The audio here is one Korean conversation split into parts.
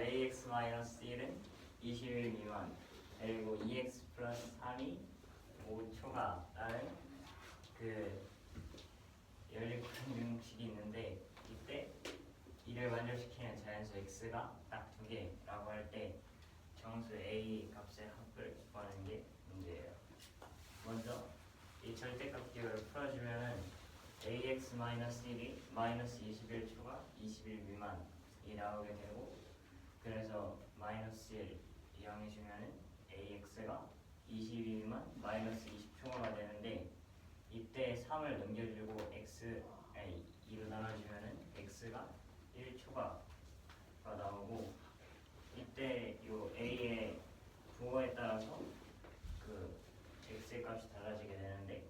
ax-1은 21 미만, 그리고 2x 플러스 3이 5초가 라는 그 연립방정식이 있는데, 이때 이를 만족시키는 자연수 x가 딱 두 개라고 할 때 정수 a 값의 합을 구하는 게 문제예요. 먼저 이 절대값 기호를 풀어주면은 ax-1이 마이너스 21초가 21 미만이 나오게 되고, 그래서 마이너스 1 이항해주면은 ax가 22 미만 마이너스 20초가 되는데, 이때 3을 넘겨주고 x 2로 나눠주면은 x가 1초가 나오고, 이때 요 a의 부호에 따라서 그 x의 값이 달라지게 되는데,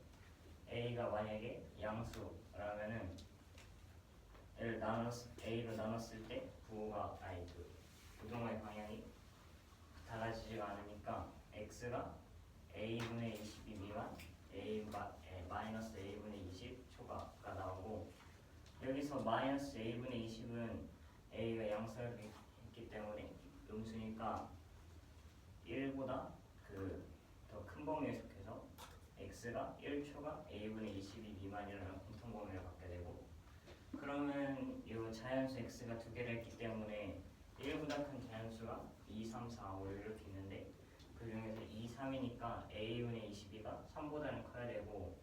a가 만약에 양수라면은 a로 나눴을 때 부호가 그 부동의 방향이 달라지지가 않으니까 x가 a분의 22 미만 마이너스 a분의 20초가 나오고, 여기서 마이너스 a분의 20은 a가 양수였기 때문에 음수니까 1보다 더 큰 범위에 속해서 x가 1초가 a분의 22 미만이라는 공통 범위를 갖게 되고, 그러면 이 자연수 x가 두 개를 했기 때문에 1보다 큰 자연수가 2, 3, 4, 5 이렇게 있는데, 그 중에서 2, 3이니까 a분의 22가 3보다는 커야 되고,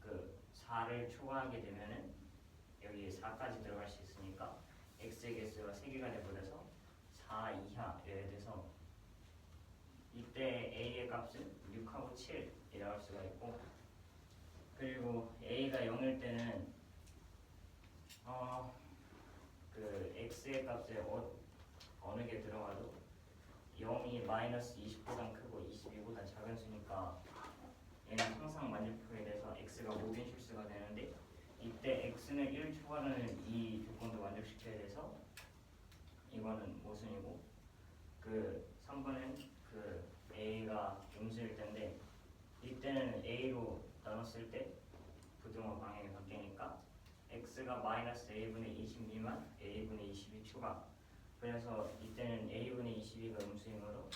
그 4를 초과하게 되면은 여기에 4까지 들어갈 수 있으니까 x의 개수가 3개가 되버려서 4 이하여야 돼서, 이때 a의 값은 6하고 7이라고 할 수가 있고, 그리고 a가 0일 때는 그 x의 값에 어느 게 들어가도 0이 마이너스 20보다 크고 22보다 작은 수니까 얘는 항상 만족하게 돼서 x가 모든 실수가 되는데, 이때 x는 1 초과라는 이 조건도 만족시켜야 돼서 이거는 모순이고, 그 3번은 그 a가 음수일 텐데, 이때는 a로 나눴을 때 부등호 방향이 바뀌니까 x가 마이너스 a분의 20 미만 a분의 22 초과, 그래서 이때는 a분의 22가 음수이므로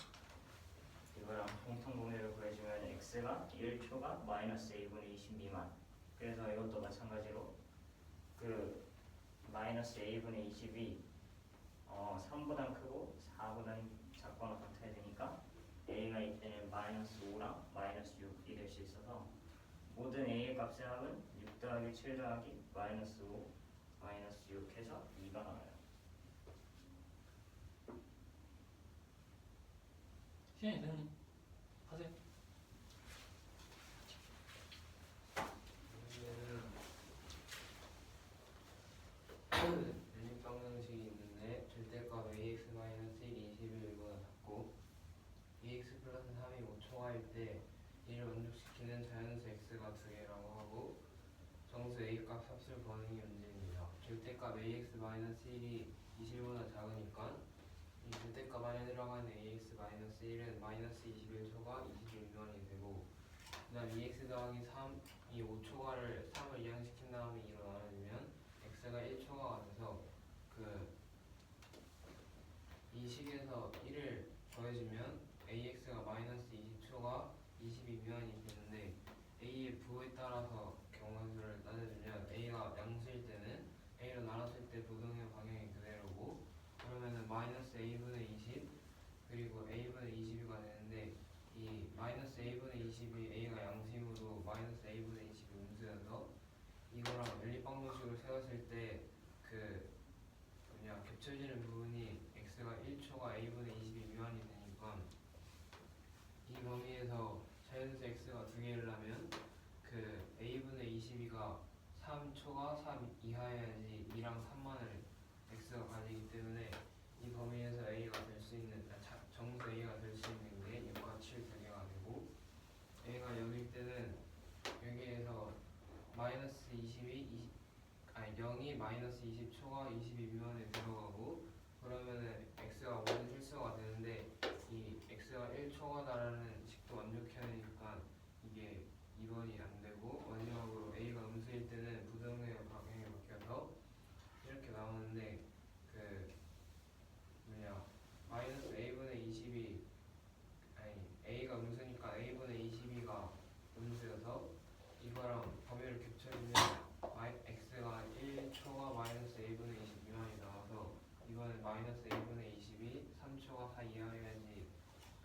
이거랑 공통 범위를 구해주면 x가 1초가 마이너스 a분의 20 미만, 그래서 이것도 마찬가지로 그 마이너스 a분의 20이 3보다 크고 4보다 작거나 같아야 되니까 a가 이때는 마이너스 5랑 마이너스 6이 될 수 있어서, 모든 a의 값의 합은 6 더하기 7 더하기 마이너스 5 마이너스 6 해서 2가 나와요. 시간이 됐니? 하세요. 연립방정식이 있는데 절대값 ax-1이 21보다 작고 ax 플러스 3이 5초가일 때 이를 만족시키는 자연수 x가 두 개라고 하고, 정수 a값 합술 구하는 게 문제입니다. 절대값 ax-1이 20보다 작으니까 이 절대값 안에 들어가는 ax-1은 마이너스 21초가 21 미만이 되고, 그 다음 2x 더하기 3이 5초가를 3을 이항시킨 다음에 2로 나눠주면 x가 1초가가 돼서, 이 식에서 1을 더해주면 ax가 마이너스 20초가 22 미만이 되는데, a의 부호에 따라서 경우수를 따져주면 a가 양수일 때는 a로 나눴을 때 부등의 방향이 그대로고, 그러면은 마이너스 a분의 20 그리고 a분의 22가 되는데, 이 마이너스 a분의 20이 a가 양수이므로 마이너스 a분의 20이 음수여서, 이거랑 연립방정식으로 세웠을 때 겹쳐지는 부분이 x가 1초가 a분의 22 미만이 되니까, 이 범위에서 자연수 x가 두 개를 하면 a분의 22가 3초가 3 이하여야지 2랑 3만을 x가 가지기 때문에, 이 범위에서 a가 될 수 있는 정수 a가 될 수 있는 게 6과 7 두 개가 되고, a가 0일 때는 여기에서 마이너스 0이 마이너스 20초가 22 미만에 들어가고, 그러면은 x가 모든 실수가 되는데, 이 x가 1초가다라는 식도 만족해야 되니까 이게 2번이 안 되고, 마지막으로 a가 음수일 때는 부등의 방향이 바뀌어서 이렇게 나오는데, 4 이하여야지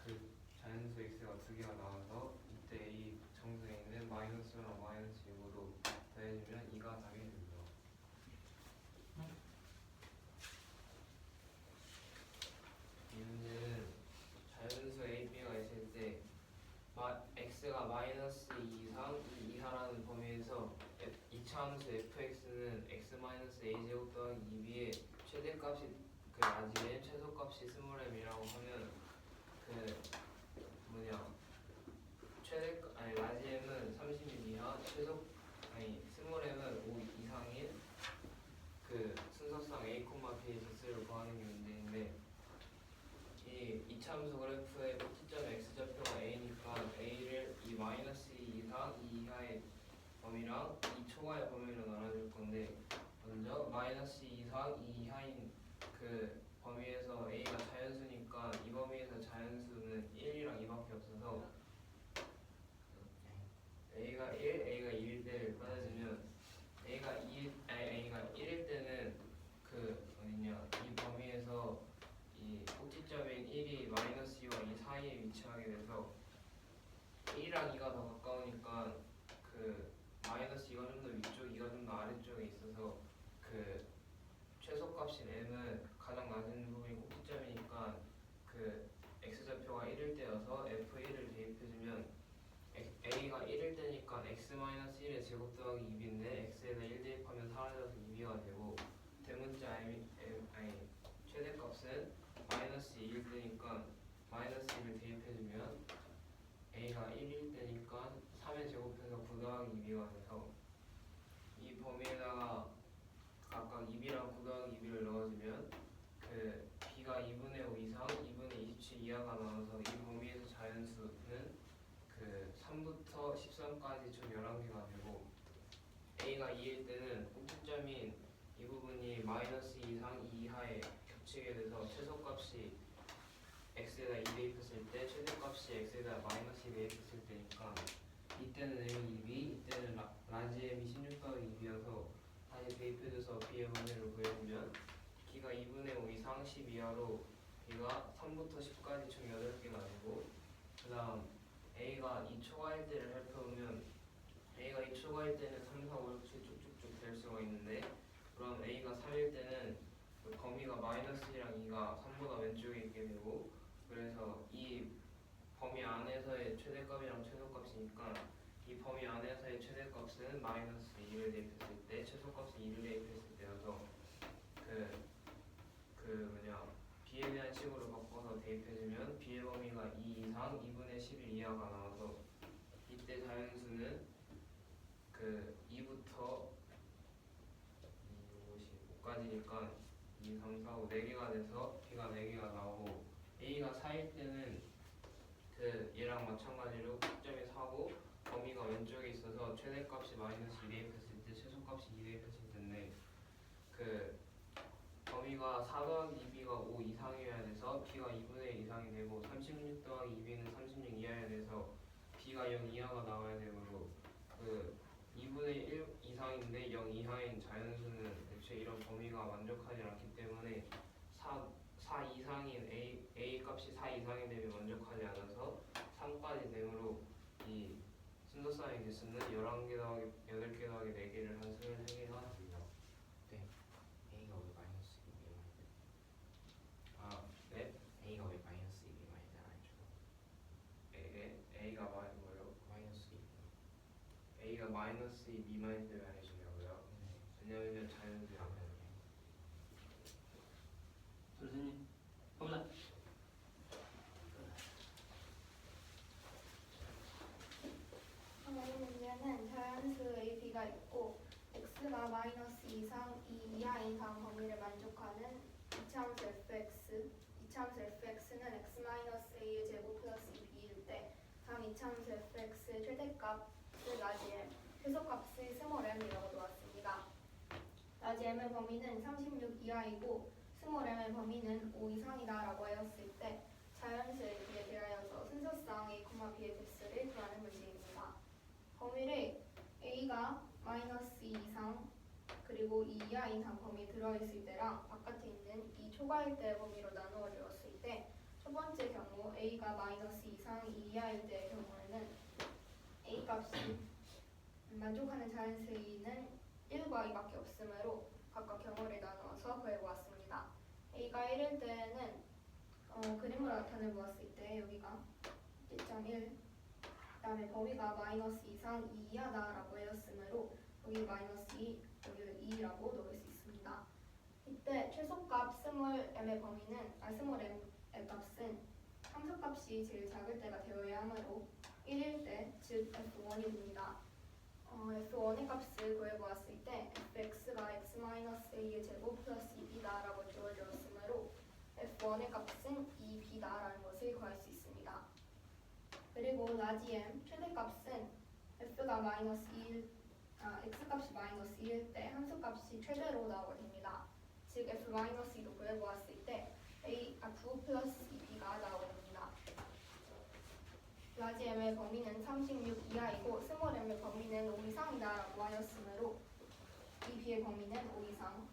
그 자연수 x가 두 개가 나와서 이때 a 정수에 있는 마이너스랑 마이너스 6으로 더해주면 2가 답이 됩니다. 이 문제는 자연수 a, b가 있을 때 x가 마이너스 2 이상 2 이하라는 범위에서 이차함수 fx는 x 마이너스 a 제곱 더하기 2b의 최대값이 그 라지엠 최소값이 스몰m이라고 하면 그 라지엠은 30mm 이하 스몰m은 5 이상인 그 순서상 a, b의 지수를 구하는 게 문제인데 이 이차함수 그래프의 꼭지점 x좌표가 a니까 a를 이 마이너스 2 이상 2 이하의 범위랑 이 초과의 범위로 나눠줄 건데 먼저 마이너스 2 이상 2 이하인 그 범위에서 a가 자연수니까 이 범위에서 자연수는 1이랑 2밖에 없어서 a가 1, a가 2일 때를 꺼내주면 a가 1일 때는 그 어디냐 이 범위에서 이 꼭지점인 1이 마이너스 2와 2 사이에 위치하게 돼서 1이랑 2가 더 가까우니까 그 마이너스 2가 좀 더 위쪽, 2가 좀 더 아래쪽에 있어서 그 최소값인 m은 가장 낮은 부분이 꼭지점이니까 그 x좌표가 1일 때여서 f1을 대입해주면 a가 1일 때니까 x-1의 제곱 더하기 2b인데 x에다 1 대입하면 사라져서 2b가 되고 대문자 최대값은 마이너스 2일 때니까 마이너스 1을 대입해주면 a가 1일 때니까 3의 제곱해서 9 더하기 2b가 돼서 이 범위에다가 각각 2b랑 9 더하기 2b를 넣어주면 그 b가 2분의 5 이상 2분의 27 이하가 나와서 이 범위에서 자연수는 그 3부터 13까지 총 11개가 되고 a가 2일 때는 꼭지점인 이 부분이 마이너스 2 이상 2 이하에 겹치게 돼서 최소값이 x에다 2 대입했을 때 최대값이 x에다 마이너스 2 대입했을 때니까 이때는 m이 2b, 이때는 라지 m이 16 더하기 2b여서 다시 대입해줘서 b의 범위를 구해주면 b가 2분의 5 이상 10 이하로 b가 3부터 10까지 총 8개가 되고 그 다음 a가 2초과일 때를 살펴보면 a가 2초과일 때는 3, 4, 5, 6, 7 쭉쭉쭉 될 수가 있는데 그럼 a가 3일 때는 그 범위가 마이너스 1이랑 2가 3보다 왼쪽에 있게 되고 그래서 이 범위 안에서의 최대값이랑 최소값이니까 이 범위 안에서의 최대값은 마이너스 2를 대입했을 때 최소값은 2를 대입했을 때여서 b에 대한 식으로 바꿔서 대입해주면 b의 범위가 2 이상 2분의 11 이하가 나와서 이때 자연수는 그 2부터 5까지니까 2, 3, 4, 5, 4개가 돼서 b가 4개가 나오고 a가 4일 때는 그 얘랑 마찬가지로 꼭지점이 4고 범위가 왼쪽에 있어서 최대값이 마이너스 2 대입했을 때 최소값이 2 대입했을 텐데 그 범위가 4 더하기 2b가 5 이상이어야 돼서 b가 2분의 1 이상이 되고 36 더하기 2b는 36 이하여야 돼서 b가 0 이하가 나와야 되고 그 2분의 1 이상인데 0 이하인 자연수는 애초에 이런 범위가 만족하지 않기 때문에 4 이상인 a 값이 4 이상이 되면 만족하지 않아서 3까지 되므로 이 순서상의 개수는 11개 더하기 8개 더하기 4개를 한 23개가 됩니다. 네. A가 왜 마이너스 2b 마이너스? 아, 네? A가 왜 마이너스 2b 마이너스 아니죠? a가 뭐요? 마이너스 2b. a가 마이너스 2 미만일 때왜 안 해주냐고요? 네. 왜냐면 자연수야. 선생님 가보자. 이 문제는 자연수 AB가 있고 x가 마이너스 2 이상 2 이하인 다음 범위를 만족하는 이차함수 fx 이차함수 fx는 x 마이너스 a의 제곱 플러스 2b일 때 다음 이차함수 fx의 최대값을 라지 m 최소값을 스몰 m이라고 놓았습니다. 라지 m의 범위는 36 이하이고 스몰 m의 범위는 5 이상이다 라고 하였을 때 자연수 AB에 대하여서 순서상 a, b의 개수를 구하는 문제입니다. 범위를 a가 마이너스 2 이상 그리고 2 이하인 단 범위에 들어있을 때랑 바깥에 있는 이 초과일 때 범위로 나누어 주었을 때 첫 번째 경우 a가 마이너스 2상 2 이하일 때의 경우에는 a 값이 만족하는 자연수는 1과 2밖에 없으므로 각각 경우를 나누어서 구해보았습니다. a가 1일 때는 그림으로 나타내보았을 때 여기가 1.1, 그 다음에 범위가 마이너스 2상 2 이하다라고 하였으므로 여기 마이너스 2, 여기를 2라고 넣을 수 있습니다. 이때 최소값 스몰 m의 범위는 스몰 m의 값은 함수값이 제일 작을 때가 되어야 하므로 1일 때, 즉 f1이 됩니다. f1의 값을 구해보았을 때 fx가 x-a의 제곱 플러스 2b다라고 주어졌으므로 f1의 값은 2b다라는 것을 구할 수 있습니다. 그리고 라지 m 최대값은 f가 마이너스 1, x값이 마이너스 1일 때 함수값이 최대로 나오게 됩니다. 즉 f-2도 구해보았을 때 9 플러스 2b가 나오게 됩니다. 라지 m의 범위는 36 이하이고 스몰 m의 범위는 5 이상이다라고 하였으므로 이 b의 범위는 5 이상,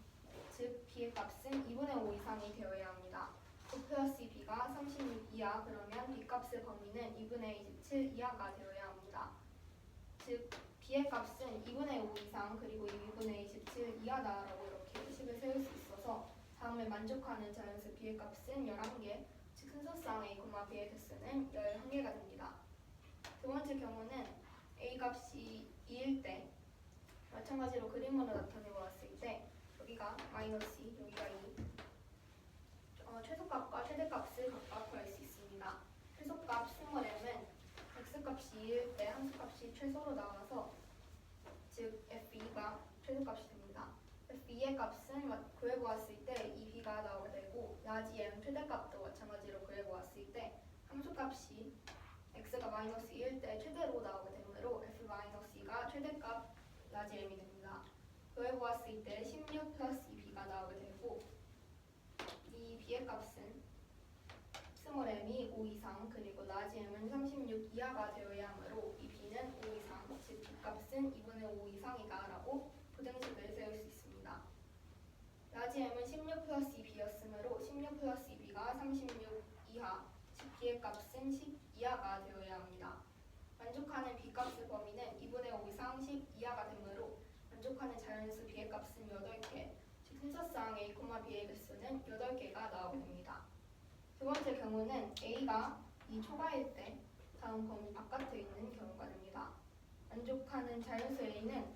즉 b의 값은 2분의 5 이상이 되어야 합니다. 9 플러스 2b가 36 이하, 그러면 b 값의 범위는 2분의 27 이하가 되어야 합니다. 즉 b의 값은 2분의 5 이상 그리고 2분의 27 이하다라고 이렇게 식을 세울 수 있어서 다음에 만족하는 자연수 b의 값은 11개, 즉 순서상 a, b의 개수는 11개가 됩니다. 두 번째 경우는 a 값이 2일 때 마찬가지로 그림으로 나타내 보았을 때 여기가 마이너스 2, 여기가 2, 최소값과 최대값을 각각 구할 수 있습니다. 최소값 스몰 m은 x값이 2일 때 함수값이 최소로 나와서 즉 f2가 최소값이 됩니다. f2의 값은 구해보았을 때 2b가 나오게 되고 라지 m 최대값도 마찬가지로 구해보았을 때 함수값이 x가 마이너스 2일 때 최대로 나오게 되므로 f-2가 최대값 라지 m이 됩니다. 구해보았을 때 16 플러스 2b가 나오게 되고 이 b의 값은 스몰 m이 5 이상 그리고 라지 m은 36 이하가 되어야 하므로 이 b는 5 이상, 즉 b 값은 2분의 5 이상이다라고 부등식을 세울 수 있습니다. 라지 m은 16 플러스 2b였으므로 16 플러스 2b가 36 이하, 즉 b의 값은 10 이하가 되어야 합니다. 만족하는 b 값의 범위는 2분의 5 이상 10 이하가 되므로 만족하는 자연수 b의 값은 8개, 즉 순서상 a, b의 개수는 8개가 나오게 됩니다. 두 번째 경우는 a가 2 초과일 때 다음 범위 바깥에 있는 경우가 됩니다. 만족하는 자연수 a는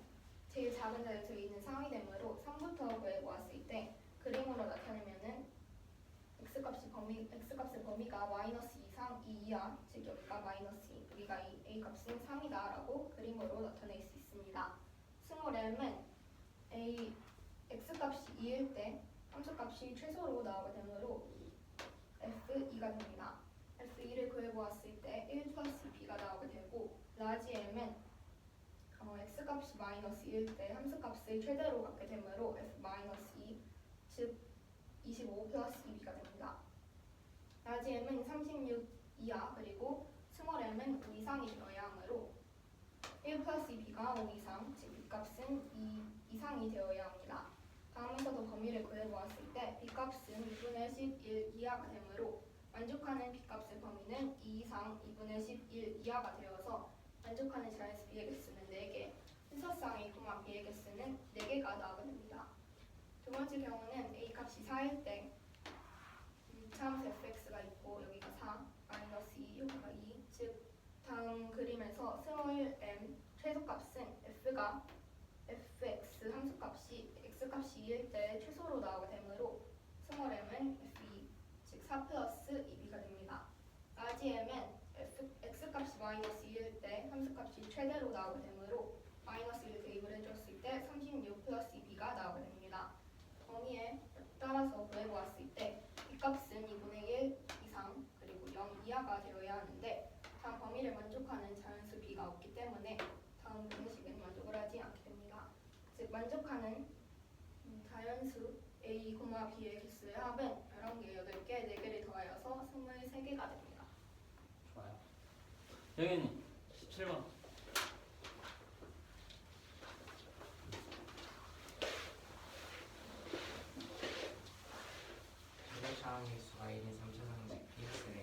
제일 작은 자연수 a는 상이 되므로 3부터 구해보았을 때 그림으로 나타내면은 x값의 범위가 마이너스 2상 2 이하, 즉 여기가 마이너스 2, 여기가 a 값은 상이다라고 그림으로 나타낼 수 있습니다. 스몰 m은 x값이 2일 때 함수값이 최소로 나오게 되므로 f2가 됩니다. f2를 구해보았을 때 1 플러스 b가 나오게 되고 라지 m은 x값이 마이너스 1일 때 함수값을 최대로 갖게 되므로 f-2, 즉 25 플러스 2b가 됩니다. 라지 m은 36 이하 그리고 스몰 m은 5 이상이 되어야 하므로 1 플러스 2b가 5 이상, 즉 b값은 2 이상이 되어야 합니다. 다음에서도 범위를 구해보았을 때 b값은 2분의 11 이하가 되므로 만족하는 b값의 범위는 2 이상 2분의 11 이하가 되어서 만족하는 자연수 b의 개수는 4개, 순서상 a, b의 개수는 4개가 나오게 됩니다. 두 번째 경우는 a 값이 4일 때 차함수 fx가 있고 여기가 4, 마이너스 2, 여기가 2, 즉 다음 그림에서 스몰 m 최소값은 f가 fx 함수값이 x값이 2일 때 최소로 나오게 되므로 스몰 m은 f2, 즉 4 플러스 2b가 됩니다. 라지 m은 x값이 마이너스 2일 때 함수값이 최대로 나오게 되므로 마이너스 1 대입을 해줬을 때 36 플러스 2b가 나오게 됩니다. 범위에 따라서 구해보았을 때 b값은 2분의 1 이상 그리고 0 이하가 되어야 하는데 다음 범위를 만족하는 자연수 b가 없기 때문에 다음 공식은 만족을 하지 않게 됩니다. 즉 만족하는 자연수 a, b의 개수의 합은 11개, 8개, 4개를 더하여서 23개가 됩니다. 좋아요. 영현이 17번. 최대 차항 개수가 1인 3차 상식 px의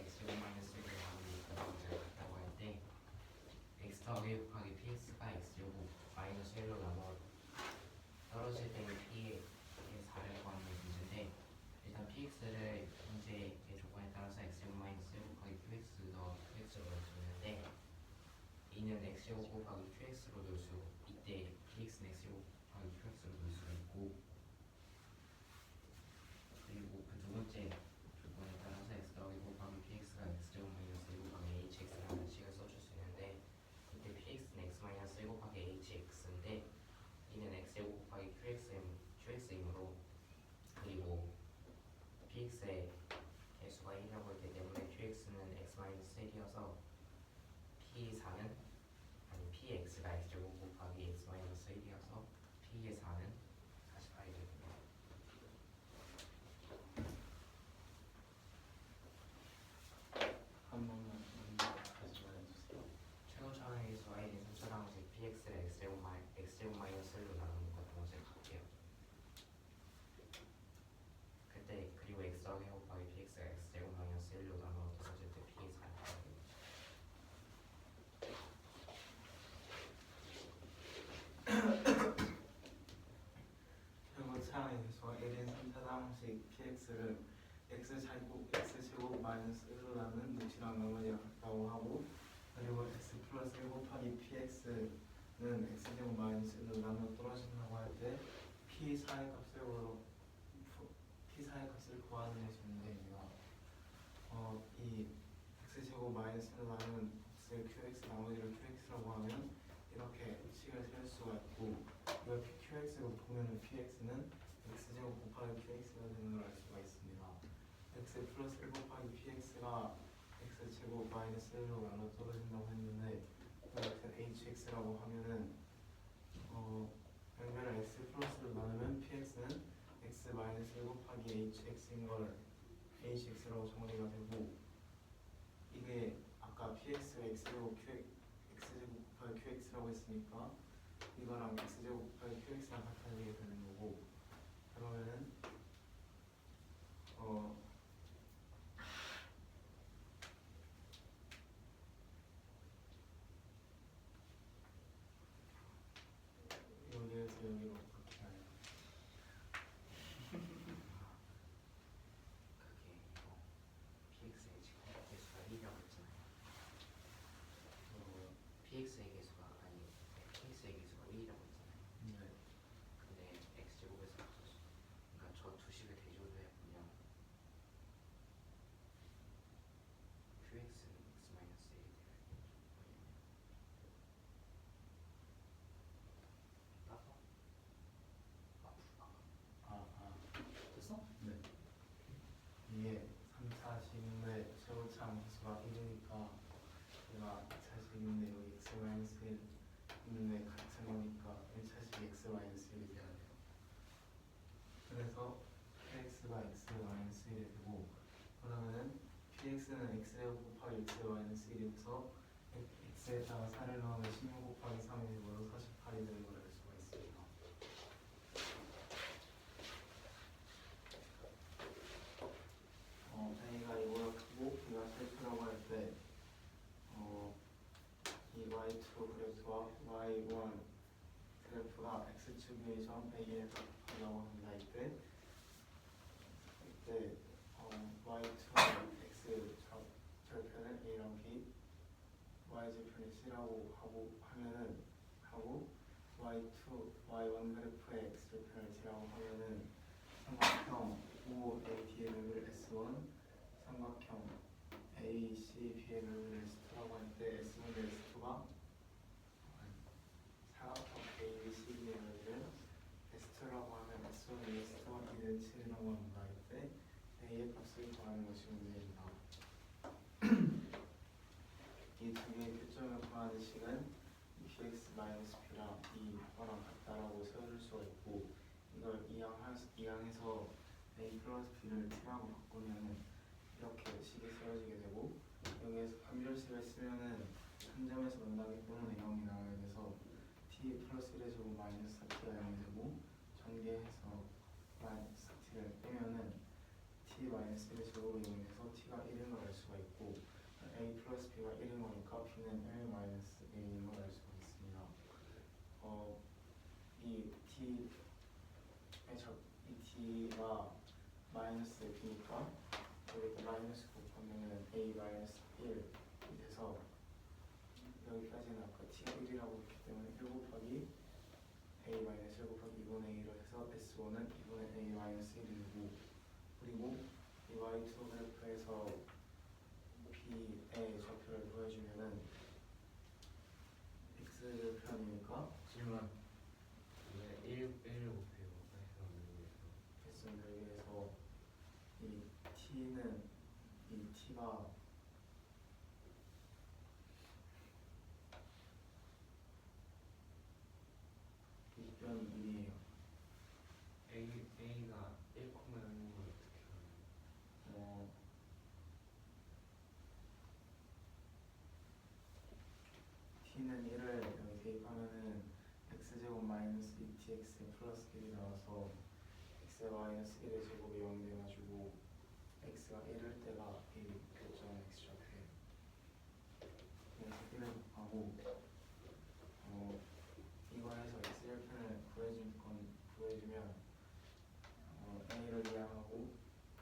더하기 곱하기 px가 x제곱 마이너스 1로 나눠 떨어질 때는 p의 4를 구하는 문제인데 일단 px를 문제의 조건에 따라서 x제곱 마이너스 1 곱하기 qx 더 qx로 넣을 수 있는데 이는 x제곱 곱하기 qx로 넣을 수 이때 px는 x제곱 곱하기 qx로 넣을 수가 있고 그리고 그 두 번째 조건에 따라서 x 더하기 곱하기 px가 x제곱 마이너스 1 곱하기 hx라는 식을 써줄 수 있는데 이때 px는 x 마이너스 1 곱하기 hx인데 이는 x제곱 곱하기 qx이므로 그리고 px의 개수가 1이라고 했기 때문에 qx는 x 마이너스 1이어서 p4는 아니 px가 x제곱 곱하기 x 마이너스 1이어서 p의 4는 48이 됩니다. 한 번만 다시 말해주세요. 최고 차원에서 y는 3차방식 px를 x제곱 마이너스 1로 나누는 것 먼저 갈게요. 그때 그리고 x 더하기 곱하기 px가 x제곱 마이너스 1로 나누어 떨어질 때 p의 4를 구합니다. 최고 차항에서 1인 3차항식 px를 x제곱 마이너스 1로 나눈 루트랑 나머지가 같다고 하고 그리고 x 플러스 1 곱하기 px는 x제곱 마이너스 1로 나눠 떨어진다고 할 때 p4의 값을 구하는 것이 문제입니다. 이 x제곱 마이너스 1로 나눈 x를 qx 나머지를 qx라고 하면 이렇게 식을 세울 수가 있고 이걸 qx로 보면 px는 x제곱 곱하기 qx가 되는 걸 알 수가 있습니다. x 플러스 1 곱하기 px가 x제곱 마이너스 1로 나눠 떨어진다고 했는데 같은 hx라고 하면은 양변을 x 플러스로 나누면 px는 x 마이너스 1 곱하기 hx인 걸 hx라고 정리가 되고 이게 아까 px가 x제곱 곱하기 qx라고 했으니까 이거랑 x제곱 곱하기 qx랑 같아지게 되는 거고 그러면은 여기에서 여기로 어떻게 하냐 그게 이거 px의 지금 개수가 1이라고 했잖아요. px의 개수가 아니 px의 개수가 1이라고 했잖아요. 네. 근데 x제곱에서 없었어. 그러니까 저 두 식을 대조를 해보면 qx는 x 마이너스 1이 돼야 돼요. 따서 됐어? 네. 이게 3차식인데 최고차항 개수가 1이니까 얘가 2차식인데 여기 x 마이너스 1 있는데 같은 거니까 1차식이 x 마이너스 1이 돼야 돼요. 그래서 px가 x 마이너스 1이 되고 그러면은 px는 x제곱 곱하기 x 마이너스 1이어서 x에다가 4를 넣으면 16 곱하기 3이 되고 48이 되는 걸 알 수가 있습니다. A가 이거를 크고 B가 셀프라고 할 때 이 Y2 그래프와 Y1 그래프가 X축의 점 A에서 가려고 합니다. 이때 Y2는 X 절편을 A랑 B Y 절편을 C라고 하고 Y1 그래프의 X 절편을 T라고 하면은 삼각형 OAB의 넓이를 S1 삼각형 ACB의 넓이를 S2라고 할 때 S1 대 S2가 사각형 ABCB의 넓이를 S2라고 하면 S1 대 S2가 2대 7이라고 합니다. 이때 A의 값을 구하는 것이 문제입니다. 이 두 개의 교점을 구하는 식은 px-p랑 이거랑 같다라고 세워줄 수가 있고 이걸 이항해서 a 플러스 b를 t라고 바꾸면은 이렇게 식이 세워지게 되고 여기에서 판별식을 쓰면은 한 점에서 만나기 때문에 0이 나와야 돼서 t 플러스 1의 제곱 마이너스 4t가 0이 되고 전개해서 마이너스 4t를 빼면은 t 마이너스 1의 제곱이 0이 돼서 t가 1인 걸 알 수가 있고 a 플러스 b가 1인 거니까 b는 1 마이너스 A로 알 수가 있습니다. 이 T가 마이너스 B니까 여기 마이너스 곱하면 A 마이너스 1이 돼서 여기까지는 아까 T가 1이라고 했기 때문에 1 곱하기 A 마이너스 1 곱하기 2분의 1을 해서 S1은 2분의 A 마이너스 1이 되고, 그리고 이 Y2 그래프에서 B의 좌표를 보여주면은 X절편이니까 질문. 왜 1을 곱해요? 됐습니다. 여기에서 이 T는 이 T가 윗변이 1이에요. A가 1,0인 걸 어떻게 알아요? T는 1을 여기 대입하면은 X제곱 마이너스 2TX 플러스 1이 나와서 X 마이너스 1의 제곱이 0이 돼가지고 X가 1일 때가 이 교점 X좌표예요. 그래서 1을 곱하고 이거 해서 X절편을 구해주면 A를 이항하고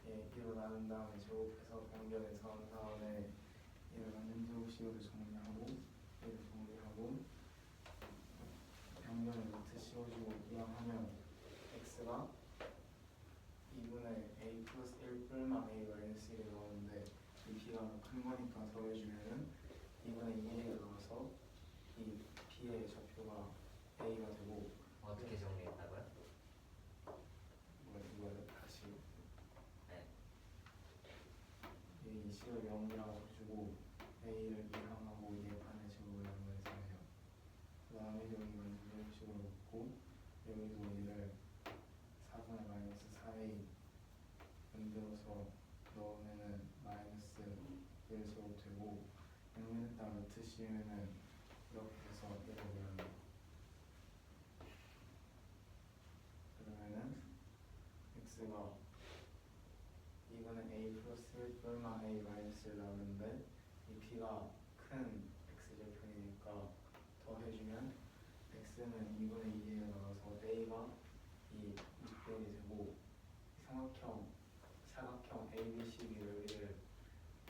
얘 2로 나눈 다음에 제곱해서 변변해서 한 다음에 얘를 완전 제곱식으로 정리하고 얘를 정리하고 변변에 루트 씌워주고 이항하면 X가 2분의 A 플러스 1 뿔만 A 마이너스 1이 나오는데 이 B가 큰 거니까 더해주면은 2분의 2A가 나와서 이 B의 좌표가 A가 되고, 어떻게 정리했다고요? 이거를 다시 네. 이 식을 0이라고 해주고 A를 이항하고 얘 반의 제곱을 연결해서 해요. 그 다음에 여기는 제곱식으로 놓고 여기도 얘를 4분의 마이너스 4A 만들어서 넣으면은 마이너스 1제곱 되고, 양면에다 루트 씌우면은 이렇게 해서 1을 외워요. 그러면은 X가 2분의 A 플러스 1 뿔만 A 마이너스 1 나오는데 이 B가 큰 X절편이니까 더해주면 X는 2분의 2A가 나와서 A가 이 600이 되고, 사각형 ABCB를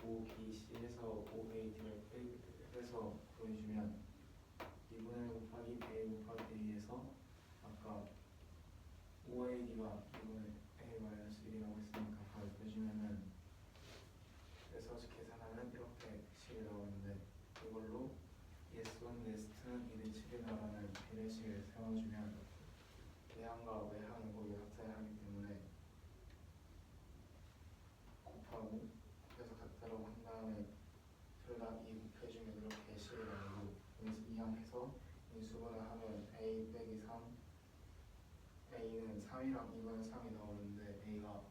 5BC에서 5AD를 빼서 구해주면 2분의 1 곱하기 A 곱하기 A에서 아까 5AD가 2분의 A 마이너스 1이라고 했으니까 바로 빼주면은, 그래서 계산하면 이렇게 식이 나오는데 이걸로 예스1 네스트는 2대 7이 나가는 비례식을 세워주면 외항과 외항이 거의 같아야 하기 때문에 곱하고 곱해서 같다라고 한 다음에 둘 다 2 곱해주면 이렇게 식이 나오고, 여기서 이항해서 인수분해 하면 A 빼기 3, A는 3이랑 2분의 3이 나오는데 A가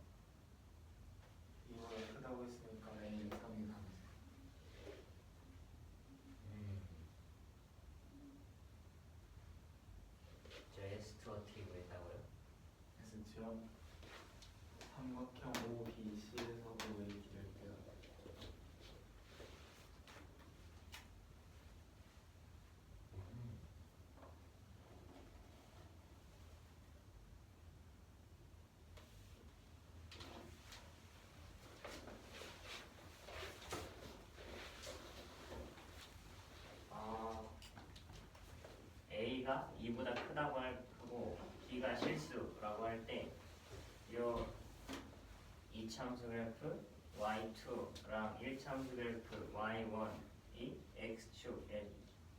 2보다 크다고 했으니까 A는 3이 답이세요. 저 S2 어떻게 구했다고요? S죠? 삼각형 OBC에서 OAD를 빼요. A가 2보다 크고 B가 실수라고 할 때 요 2참수 그래프 y2랑 1참수 그래프 y1이 x축의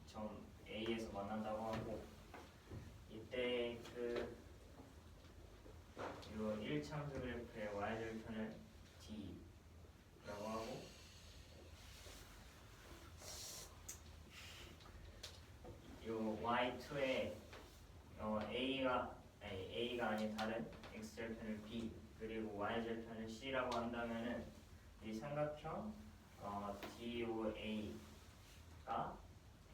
점 A에서 만난다고 하고, 이때 요 1참수 그래프의 y절편을 D라고 하고, 요 y2에 A가 아닌 다른 x절편을 B 그리고 y절편을 C라고 한다면은 이 삼각형 DOA가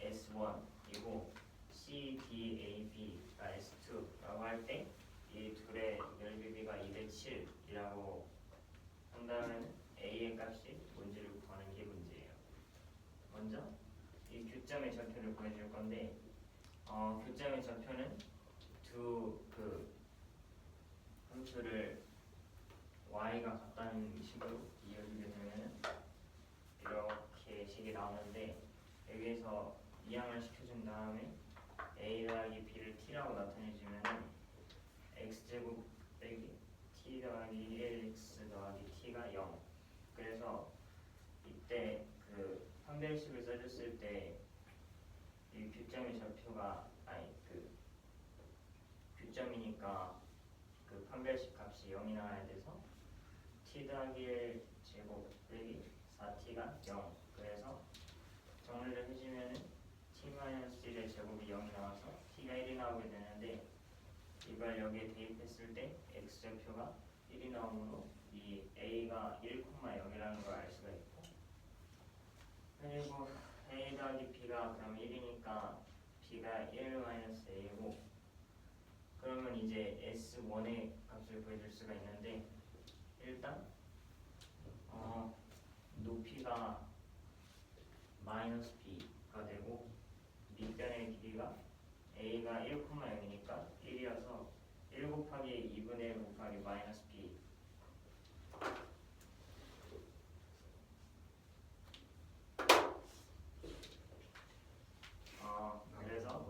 S1이고 CDAB가 S2라고 할 때 이 둘의 넓이비가 2대 7이라고 한다면 A의 값이 뭔지를 구하는 게 문제예요. 먼저 이 교점의 좌표를 보여줄 건데 교점의 좌표는 두 그 함수를 y가 같다는 식으로 이어주게 되면은 이렇게 식이 나오는데 여기에서 이항을 시켜준 다음에 a 더하기 b를 t라고 나타내주면은 x제곱 빼기 t 더하기 1x 더하기 t가 0. 그래서 이때 그 판별식을 써줬을 때 이 교점의 좌표가 아니 그 교점이니까 그 판별식 값이 0이 나와야 돼서 t 더하기 1 제곱 빼기 4t가 0. 그래서 정리를 해주면은 t-1의 제곱이 0이 나와서 t가 1이 나오게 되는데 이걸 여기에 대입했을 때 x좌표가 1이 나오므로 이 a가 1,0이라는 걸 알 수가 있고, 그리고 a 더하기 b가 그럼 1이니까 b가 1-a고, 그러면 이제 S1의 값을 구해줄 수가 있는데 일단 높이가 마이너스 b가 되고 밑변의 길이가 a가 1,0이니까 1이어서 1 곱하기 2분의 1 곱하기 마이너스 b. 그래서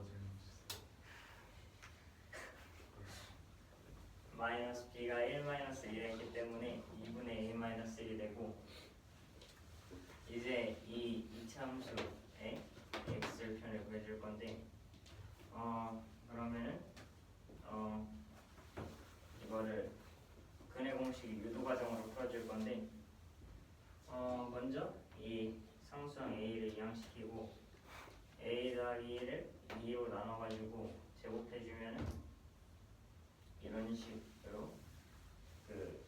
마이너스 b가 1 마이너스 1이었기 때문에 2분의 1 마이너스 1이 되고, 이제 이 이차함수의 x절편을 구해줄 건데 그러면은 이거를 근해 공식 유도 과정으로 풀어줄 건데 먼저 이 상수항 a를 이항시키고 a 더하기 1을 2로 나눠가지고 제곱해주면은 이런 식으로 그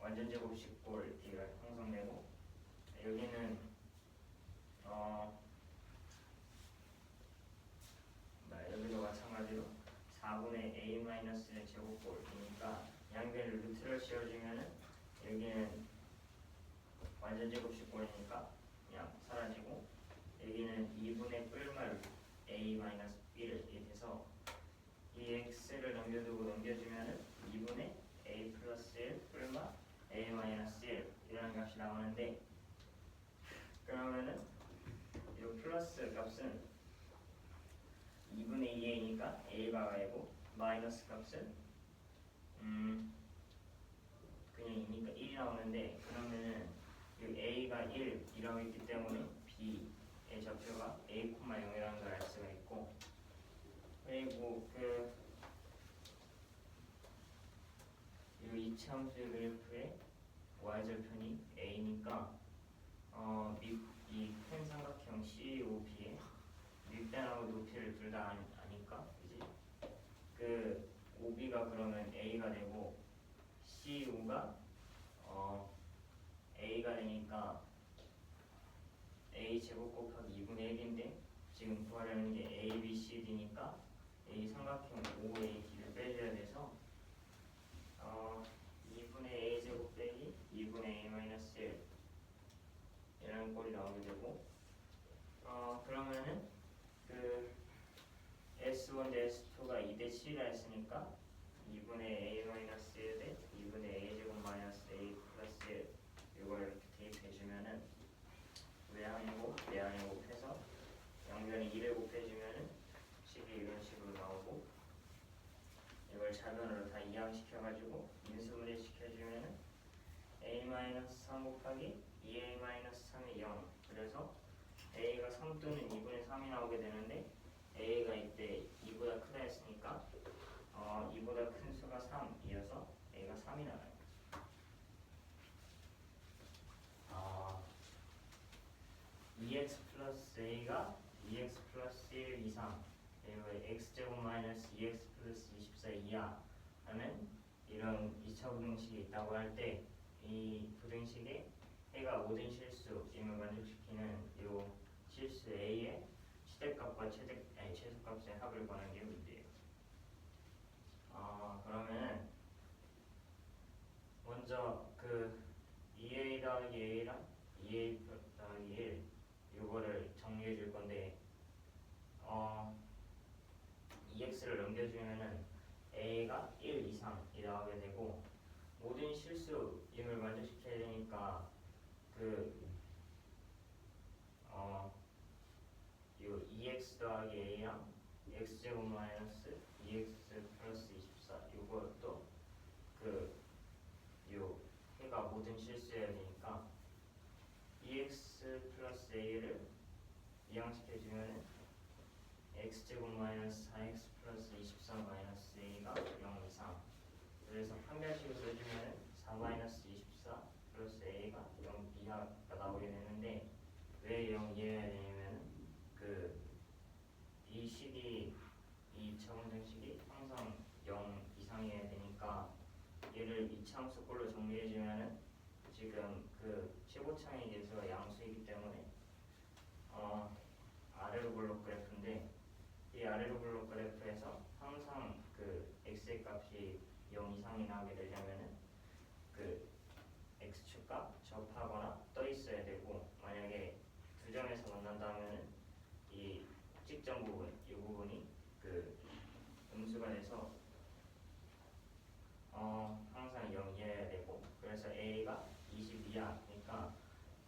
완전 제곱식골 D가 형성되고, 여기는 여기도 마찬가지로 4분의 a-의 제곱골이니까 양변 루트를 씌워주면은 여기는 완전 제곱식골이니까 그냥 사라지고, 여기는 2분의 뿔마 a-b를 이렇게 돼서 이 x를 넘겨두고 넘겨주면은 2분의 a 플러스 1 뿔마 a 마이너스 1 이라는 값이 나오는데, 그러면은 이 플러스 값은 2분의 2a니까 a가 a고, 마이너스 값은 그냥 2니까 1이 나오는데, 그러면은 이 a가 1이라고 했기 때문에 b의 좌표가 a,0이라는 걸 알 수가 있고, 그리고 이 이차함수의 그래프의 y절편이 a니까 이 큰 삼각형 COB에 밑변하고 높이를 둘 다 아니까, 그지? 그 OB가 그러면 a가 되고 CO가 a가 되니까 a 제곱 곱하기 2분의 1인데 지금 구하려는 게 a, b, c, d니까 이 삼각형 OAD를 빼줘야 돼서 2분의 a 제곱 빼기 2분의 a 마이너스 1 이라는 꼴이 나오게 되고, 그러면은 그 S1 대 S2가 2대 7이라 했으니까 2분의 a 마이너스 1 대 2분의 a 제곱 마이너스 a 플러스 1 이걸 이렇게 대입해주면은 외항이고 내항이 곱해서 양변에 2를 곱해주면은 식이 이런 식으로 나오고, 이걸 자변으로 다 이항시켜가지고 인수분해 시켜주면은 a-3 곱하기 2a-3이 0. 그래서 a가 3 또는 2분의 3이 나오게 되는데, a가 이때 2보다 크다 했으니까 2보다 큰 수가 3이어서 a가 3이 나와요. EX 플러스 a가 EX 플러스 1 이상, 그리고 x제곱 마이너스 2x 플러스 24 이하 하는 이런 2차 부등식이 있다고 할 때, 이 부등식에 해가 모든 실수임을 만족시키는 이 실수 a의 최대값과 최소값의 합을 구하는 게 문제예요. 그러면 먼저 그 2a 더하기 a랑 2a 더하기 1 이거를 정리해 줄 건데, EX를 넘겨주면은 A가 1 이상이 나오게 되고 모든 실수임을 만족시켜야 되니까 요 EX 더하기 A랑 X제곱 마이너스 EX 플러스 24 요것도 요 해가 모든 실수여야 되니까 EX 플러스 A를 이항시켜주면은 X제곱 마이너스 4X 플러스 24 마이너스 A가 0 이상. 그래서 판별식을 써주면은 4 마이너스 24 플러스 A가 0 이하가 나오게 되는데 왜 0 이하여야 되냐면은 이 식이 이 차원정식이 항상 0 이상이어야 되니까 얘를 이차함수꼴로 정리해주면은 지금 최고차의 계수가 양수이기 때문에 아래로 블록 그래프인데 이 아래로 블록 그래프에서 항상 x의 값이 0 이상이 나오게 되려면은 x축과 접하거나 떠 있어야 되고 만약에 두 점에서 만난다면은 이 꼭지점 부분 이 부분이 음수가 돼서 항상 0 이하여야 되고 그래서 a가 20 이하니까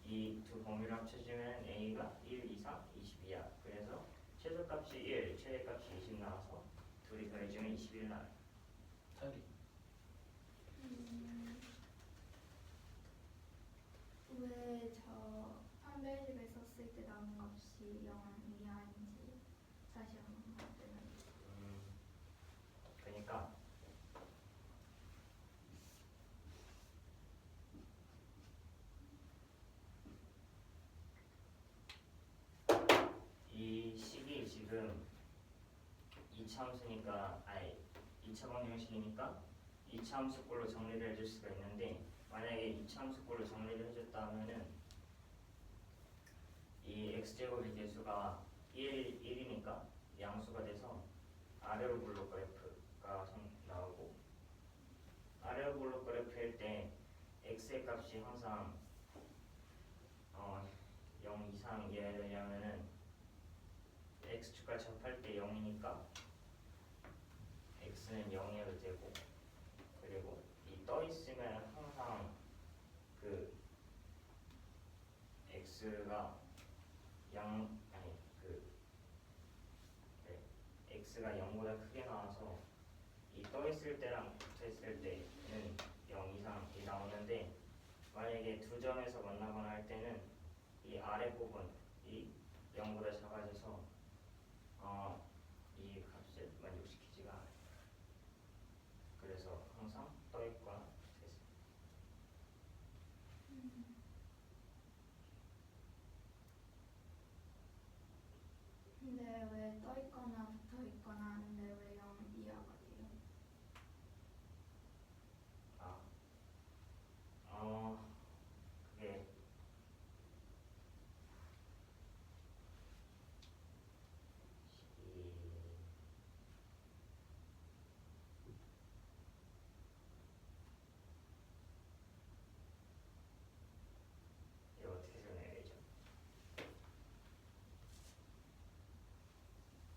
이 두 범위를 합쳐주면 a가 1 이상 20 이하. 그래서 최소값이 1, 최대값이 20 나와서 둘이 더해주면 21 나와요. 차리. 왜 저 판별식을 썼을 때 나오는 값이 0 이하인지 다시 한번 말씀해 주세요. 그러니까 이 식이 지금 2차 함수니까 아니 2차 방정식이니까 2차 함수꼴로 정리를 해줄 수가 있는데 만약에 2차 함수꼴로 정리를 해줬다면은 이 x제곱의 개수가 1이니까 양수가 돼서 아래로 블록 그래프가 나오고 아래로 블록 그래프일 때 x의 값이 항상 0 이상이어야 되냐면은 x축과 접할 때 0이니까 x는 0이어도 되고 그리고 이 떠 있으면 항상 x가 x가 0보다 크게 나와서 이 떠 있을 때랑 붙어 있을 때는 0 이상이 나오는데 만약에 두 점에서 만나거나 할 때는 이 아래 부분이 0보다 작아져서 이 값을 만족시키지가 않아요. 그래서 항상 떠 있거나 붙어 있습니다. 근데 왜 떠 있거나 붙어 있거나 하는데 왜 0 이하가 돼요? 그게 이거 어떻게 설명해야 되죠?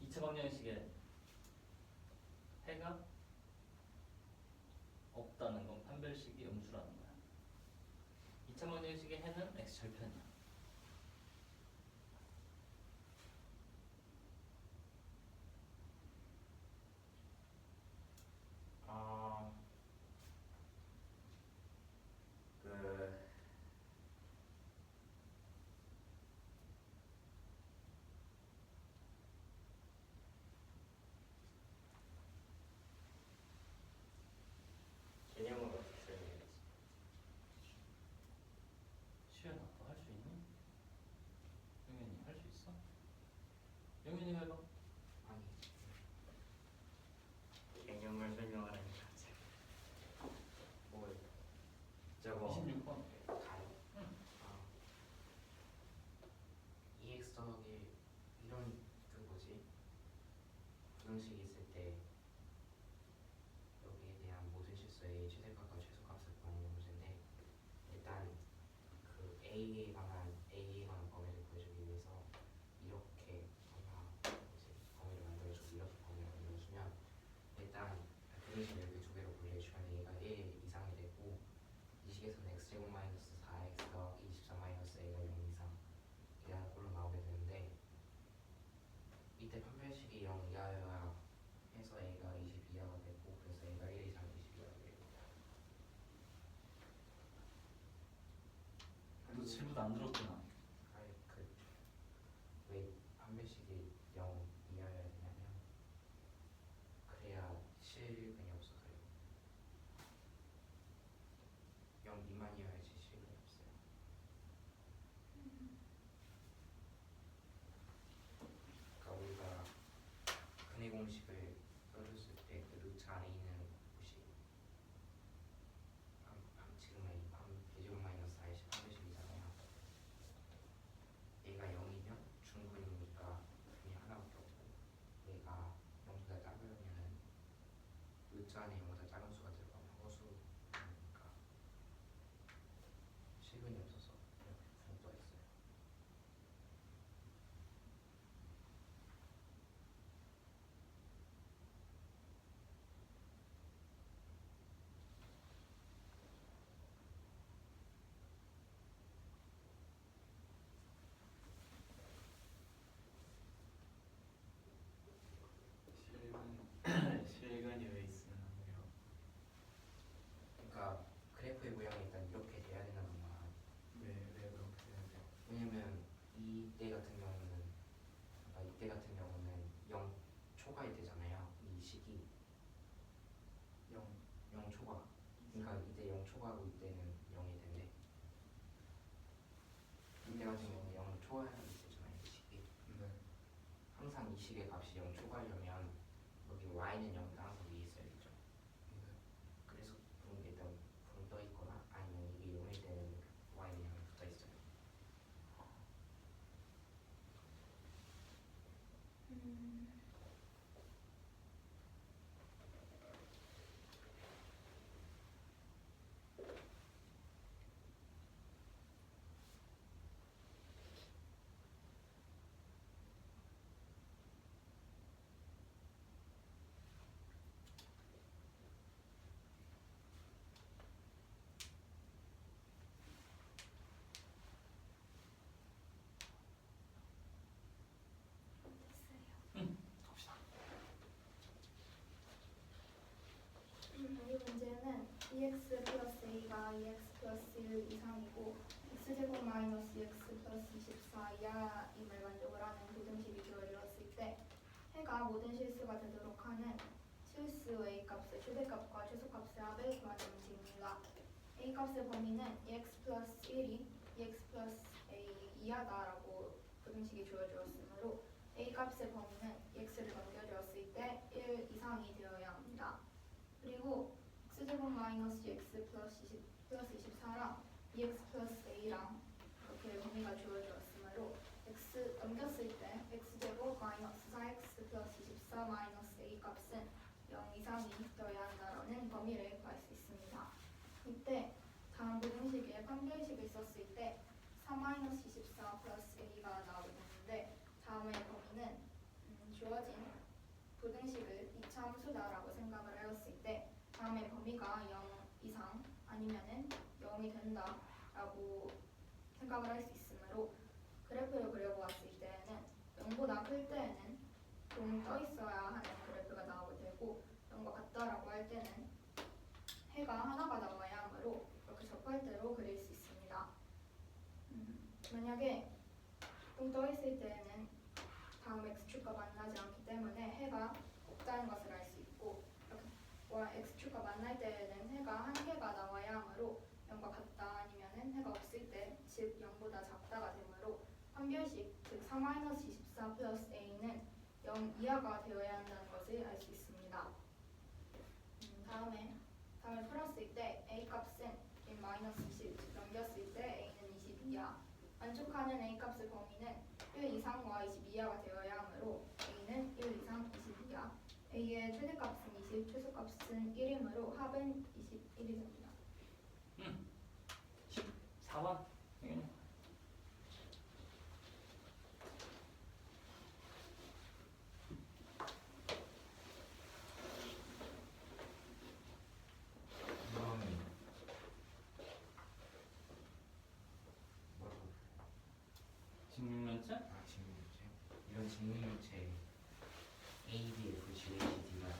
2차 방정식에 해가 없다는 건 판별식이 음수라는 거야. 2차 방정식의 해는 x 절편이야. 개념을 어떻게 설명해야지? 시연아, 너 할 수 있니? 영현이 할 수 있어? 영현이 해봐. 아니 개념을 설명하는 게 뭘 저거 26번. 가요? 응. 아 EX 더하기 이런 부등식이 있을 때 여기에 대한 모든 실수의 최대값과 최소값을 구하는 문제인데 일단 A에 관한 범위를 구해주기 위해서 이렇게 아마 뭐지 부등식을 이렇게 두 개로 분리해주면 a가 1 이상이 되고 이 식에서는 x제곱 마이너스 4x 더하기 24 마이너스 a가 0 이상 이라는 꼴로 나오게 되는데 이때 판별식이 0 이하여야 해서 a가 20 이하가 되고 그래서 a가 1 이상 20 이하가 되고 너 질문 안 들었구나. 아니 왜 판별식이 0 이하여야 되냐면 그래야 실근이 없어서요. 0 미만이어야지 실근이 없어요. 그러니까 우리가 근의 공식을 써줬을 때 그 루트 안에 있는 곳이 지금은 대제곱 마이너스 40 판별식이잖아요. 얘가 0이면 중근이니까 근이 하나밖에 없고 얘가 0보다 작으면은 루트 안에 0보다 작은 수가 들어가면 허수니까 실근이 없어서 이렇게 붕 떠있어요. 실근이 왜 있으면 안 돼요? 그러니까 그래프의 모양이 일단 이렇게 돼야 되는 거만. 왜 그렇게 돼야 돼요? 왜냐면 이때 같은 경우는 아까 이때 같은 경우는 0 초과일 때잖아요. 이 식이 0 초과. 그러니까 이때 0 초과고 이때는 0이 된대. 이때 같은 경우는 0 초과할 때잖아요. 이 식이. 네. 항상 이 식의 값이 0 초과하려면 여기 y는 0이 항상 위에 있어야겠죠. 네. 그래서 일단 붕 떠 있거나 아니면 이게 0일 때는 y는 0이 붙어 있어요. 갑시다. 이 문제는 EX 플러스 A가 EX 플러스 1 이상이고 X제곱 마이너스 X 플러스 24 이하임을 만족을 하는 부등식이 되어졌을 때 해가 모든 실수가 되도록 하는 실수 A값의 최대값과 최소값의 합을 구하는 문제입니다. A값의 범위는 EX 플러스 1이 EX 플러스 A 이하다라고 부등식이 주어졌으므로 A값의 범위는 EX를 넘겨주었을 때 1 이상이 되어야 합니다. 그리고 X제곱 마이너스 X 플러스 24랑 EX 플러스 A랑 이렇게 범위가 주어졌으므로 X 넘겼을 때 X제곱 마이너스 4X 플러스 24 마이너스 A 값은 0 이상이 되어야 한다라는 범위를 구할 수 있습니다. 이때 다음 부등식에 판별식을 썼을 때 4 마이너스 24 플러스 A가 나오게 되는데 다음의 범위는 주어진 부등식을 이차함수다라고 생각을 하였을 때 다음의 범위가 0 이상 아니면은 0이 된다라고 생각을 할 수 있으므로 그래프를 그려보았을 때에는 0보다 클 때에는 좀 떠 있어야 하는 그래프가 나오게 되고 0과 같다라고 할 때는 해가 하나가 나와야 하므로 이렇게 접할대로 그릴 수 있습니다. 만약에 좀 떠 있을 때에는 다음 x축과 만나지 않기 때문에 해가 없다는 것을 알 수 있고 x축과 만날 때에는 해가 한 개가 나와야 하므로 0과 같다 아니면은 해가 없을 때 즉 0보다 작다가 되므로 판별식 즉 4-24 플러스 a는 0 이하가 되어야 한다는 것을 알 수 있습니다. 다음에 풀었을 때 a 값은 마이너스 20 넘겼을 때 a는 20 이하 만족하는 a 값의 범위는 1 이상과 20 이하가 되어야 하므로 a는 1 이상 20 이하 a의 최대값은 20, 최소값은 1이므로 합은 21이 됩니다. 14번. 직무일체? 아 직무일체? 이런 직무일체 A, B, F, G, H, D가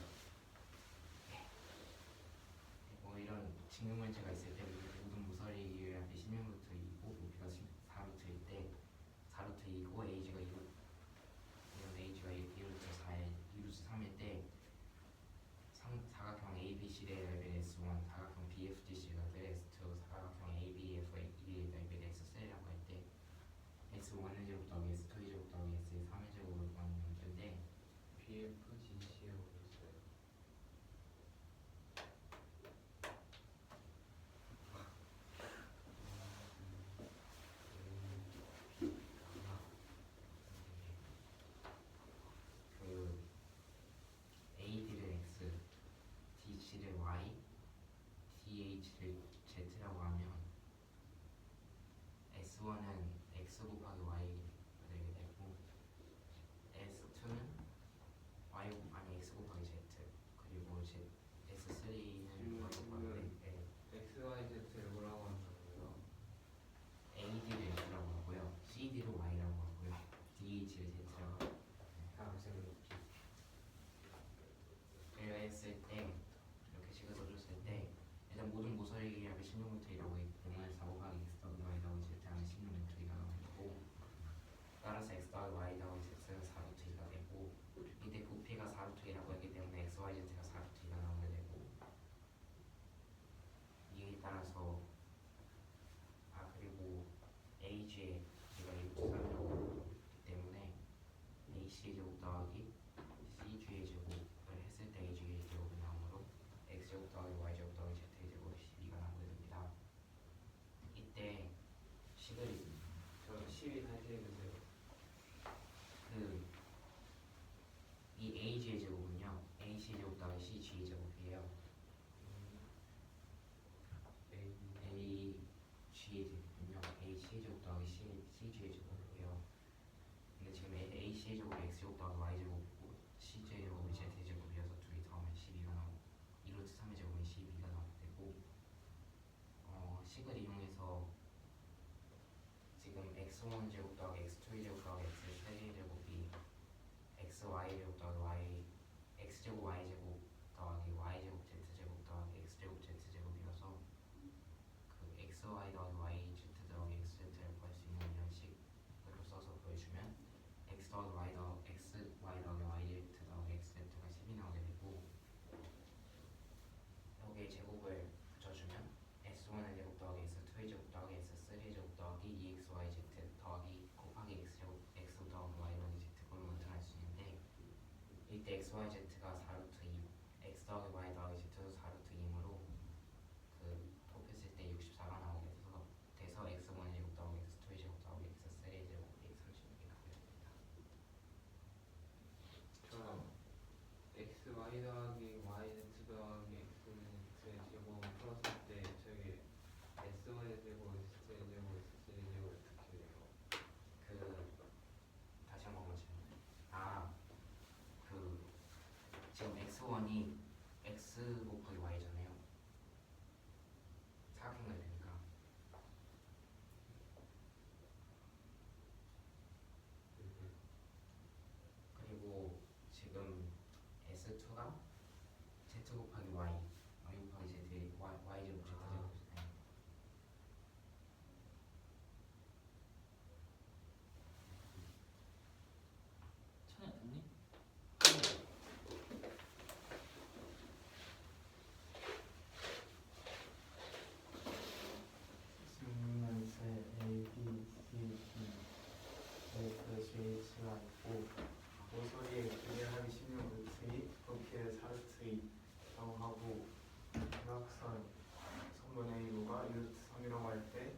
뭐 이런 직무일체가 있을 때 모든 무설이 앞에 16루트 2고 높이가 4루트일 때 4루트 2고 A가 2루트 이런 A가 2루트 4에 2루트 3일 때 사각형 ABC의 레벨 S1, 사각형 BFGC가 레벨 S2, 사각형 ABF, 이 레벨 S3라고 할 때 S1의 제곱 더하기 S2의 제곱 더하기 S의 3의 제곱을 구하는 문제인데 BFGC라고 있어요. 그 AD를 X, DC를 Y, DH를 Z라고 하면 S1은 X 곱하기 Y가 되게 되고 S2는 Y 아니 X 곱하기 Z 그리고 S3는 Y 곱하기 XYZ를 뭐라고 한다고요? AD를 X라고 하고요, CD를 Y라고 하고요, DH를 Z라고 하고요. 사각형 높이. 했을 때 이렇게 식을 써줬을 때 일단 모든 모서리 값이 16루트이라고 했으면 4 곱하기 x 더하기 y 더하기 z하면 16루트가 나오고 따라서 x 더하기 y 더하기 z는 4루트가 되고 이때 부피가 4루트이라고 했기 때문에 x, y, z가 4루트가 나오게 되고 이에 따라서 그리고 ag의 제가 2루트 3이라고 했기 때문에 ac의 제곱 더하기 cg의 제곱을 했을 때 ag의 제곱이 나오므로 x제곱 더하기 y제곱 더하기 z의 제곱이 12가 나오게 됩니다. 이때 식을 저 12 다시 해주세요. 이 ag의 제곱은요 ac 제곱 더하기 cg의 제곱이에요. ag의 제곱은요 ac 제곱 더하기 cg의 제곱이에요. 근데 지금 ac의 제곱이 x제곱 더하기 y제곱이고 cg의 제곱이 z제곱이어서 둘이 더하면 12가 나오고 2루트 3의 제곱은 12가 나오게 되고 식을 이용해서 지금 x1 제곱 더하기 x2 제곱 더하기 x3 제곱이 xy 제곱 더하기 y x 제곱 y 제곱 더하기 y 제곱 z 제곱 더하기 x 제곱 z 제곱이어서 그 xy 더하기 y z 더하기 x z를 구할 수 있는 이런 식으로 써서 보여주면 x 더하기 y 더하기 x y 더하기 y z 더하기 x z가 10이 나오게 되고 여기에 제곱을 붙여주면 s1의 제곱 더하기 s2의 제곱 더하기 s3의 제곱 더하기 2xyz 더하기 곱하기 x 제곱 x 더하기 y 더하기 z 그걸 나타낼 수 있는데 이때 xyz가 4루트 2 x 더하기 y 더하기 z도 4루트 2이므로 곱했을 때 64가 나오게 돼서 x1의 제곱 더하기 x2의 제곱 더하기 x3의 제곱이 36이 나오게 됩니다. 저 XY 더하기 YZ 더하기 XZ의 제곱 풀었을 때 저기 S1의 제곱, S의 제곱, S의 제곱 어떻게 돼요? 다시 한 번만 질문해. 지금 x1이 x 곱하기 y잖아요. 사각형이 되니까 그리고 지금 s2가 z 곱하기 y, y 곱하기 z의 y 제곱 z 제곱이잖아요. 천연 됐니? 직무일체 A, B, C, D, F, G, H가 있고 모서리의 기대하기 16루트의 부피를 4루트라고 하고 대각선 선분 A로가 2루트 3이라고 할 때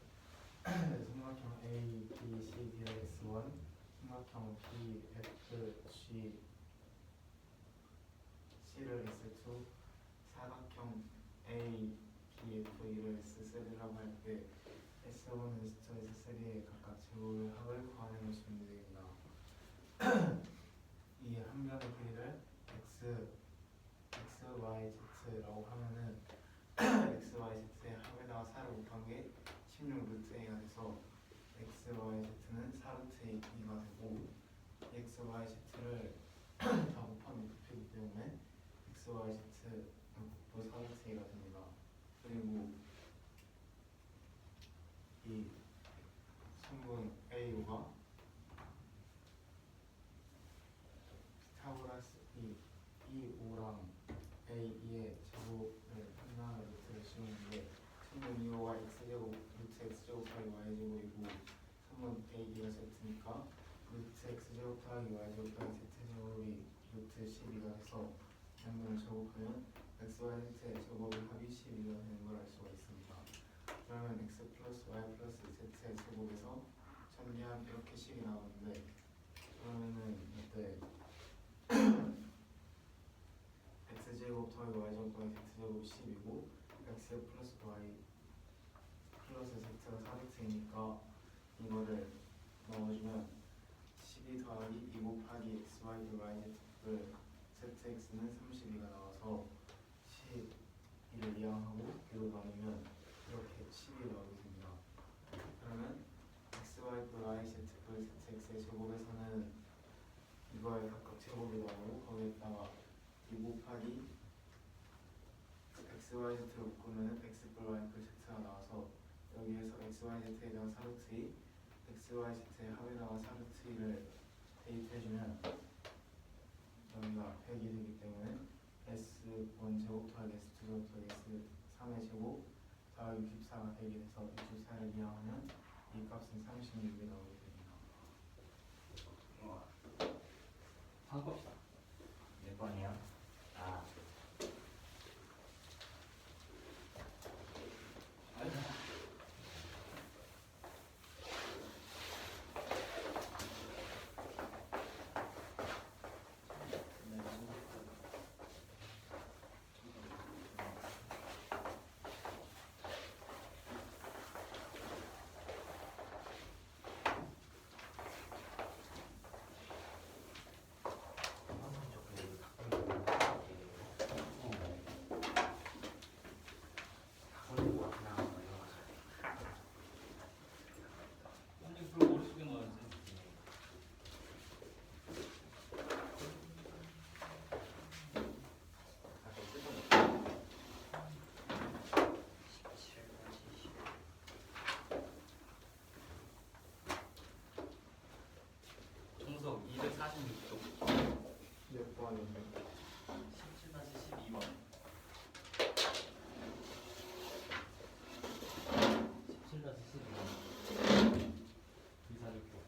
삼각형 A, B, C, D가 S1, 삼각형 B, F, G, C를 S2, 사각형 A, B, F, E를 S3라고 할 때 S1, S2, S3의 각각 제곱의 합을 구하는 것이 문제입니다. 이 한 변의 길이를 X, Y, Z라고 하면은 X, Y, Z의 합에다가 4를 곱한 게 16루트 A가 돼서 X, x, y, z는 4루트 2가 되고 x, y, z를 다 곱하면 곱이기 때문에 x, y, z 곱도 4루트 2가 됩니다. 그리고 이 성분 AO가 피타고라스 이 E5랑 A2의 제곱을 한나의 루트를 씌우는데 성분 E5가 x제곱 루트 x제곱 더하기 y제곱이고 성분 A2가 z니까 루트 x제곱 더하기 y제곱 더하기 z제곱이 루트 12가 돼서 양변을 제곱하면 x, y, z의 제곱이 합이 12가 되는 걸 알 수가 있습니다. 그러면 x 플러스 y 플러스 z의 제곱에서 전개하면 이렇게 식이 나오는데 그러면은 이때 x제곱 더하기 y제곱 더하기 z제곱이 10이고 x 플러스 y 플러스 z가 4x이니까 이거를 넣어주면 12 더하기 2 곱하기 xy yz를 zx는 32가 나와서 12를 이항하고 뒤로 나누면 이렇게 10이 나오게 됩니다. 그러면 xy y z zx의 제곱에서는 이거에 각각 제곱이 나오고 거기에다가 2 곱하기 x, y, z를 묶으면 x, y, z가 나와서 여기에서 x, y, z에 대한 4루트 2 x, y, z의 합에다가 4루트 2를 대입해주면 여기가 100이 되기 때문에 S1 제곱 더하기 S2 제곱 더하기 S3의 제곱 더하기 64가 100이 돼서 64를 이항하면 이 값은 36이 나오게 됩니다. 바꿔봅시다. 몇 번이요? 아, 근데 그걸 머릿속에 넣어야지. 다시 뜯어볼게요. 17까지 10. 정석 246쪽. 몇 번인데? 17-12번. 17-12번. 246쪽.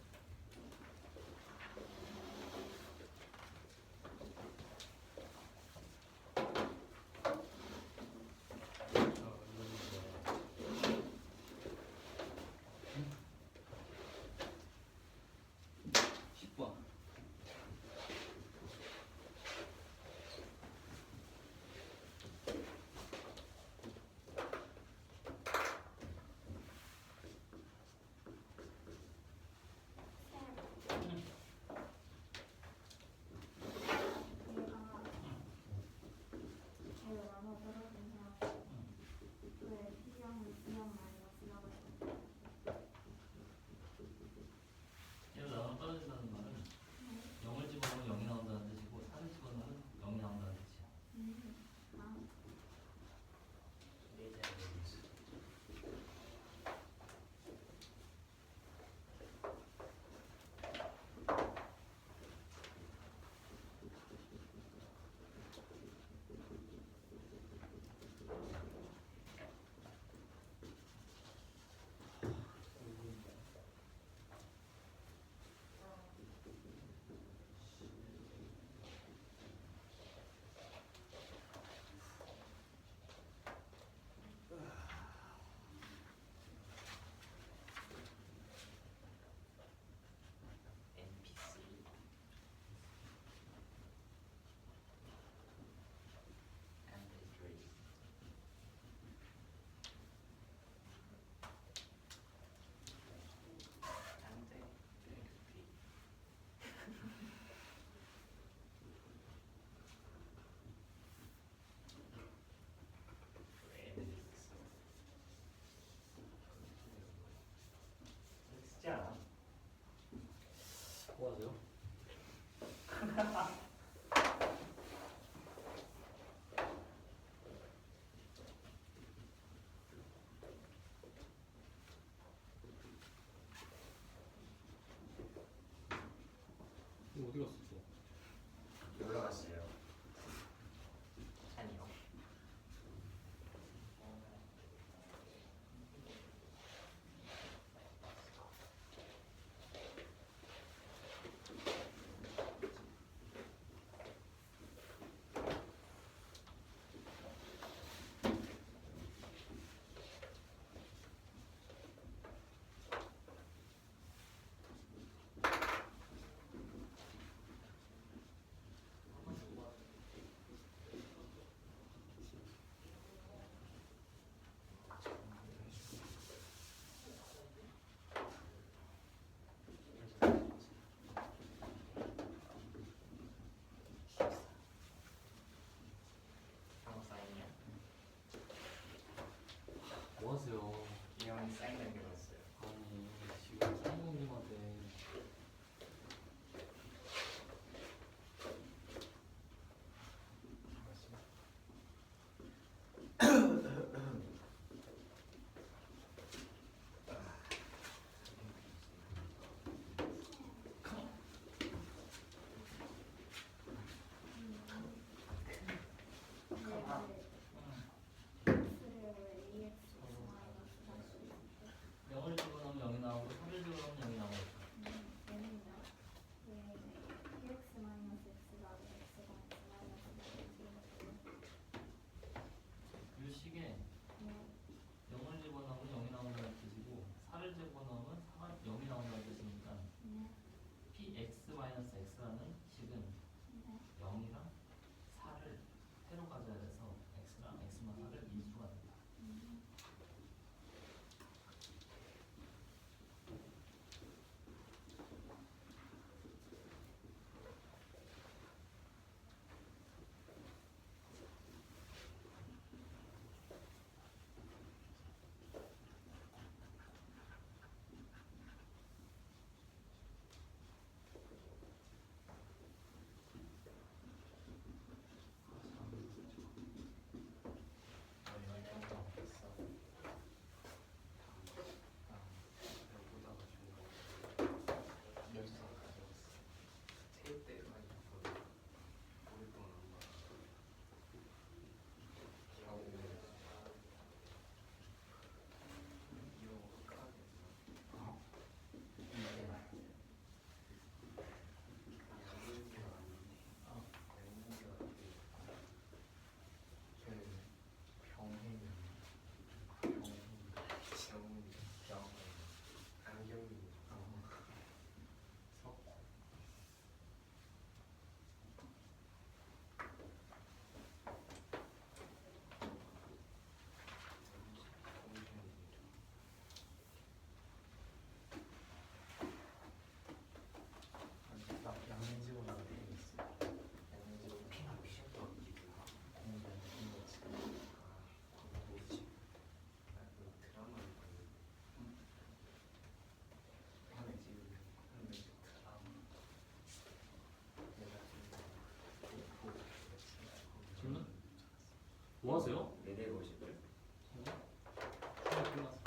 어디 갔어 저? 놀러 갔어요. 찬이요. 한국 사인이야. 뭐 하세요? 이 형이 사인 남겨놨어요. 아니 지금 사장님한테 영어를 집어넣으면 0이 나오고 3을 집어넣으면 0이 나오고 이 식에 0을 집어넣으면 0이 나온다는 뜻이고 4를 집어넣으면 0이 나온다는 뜻이니까 px-x라는 식은 0이랑 4를 세로 가져야 돼서 x랑 x만 4를 인수가 된다. 질문? 뭐 하세요? 내대로 오실 거예요. 수업 끝났어.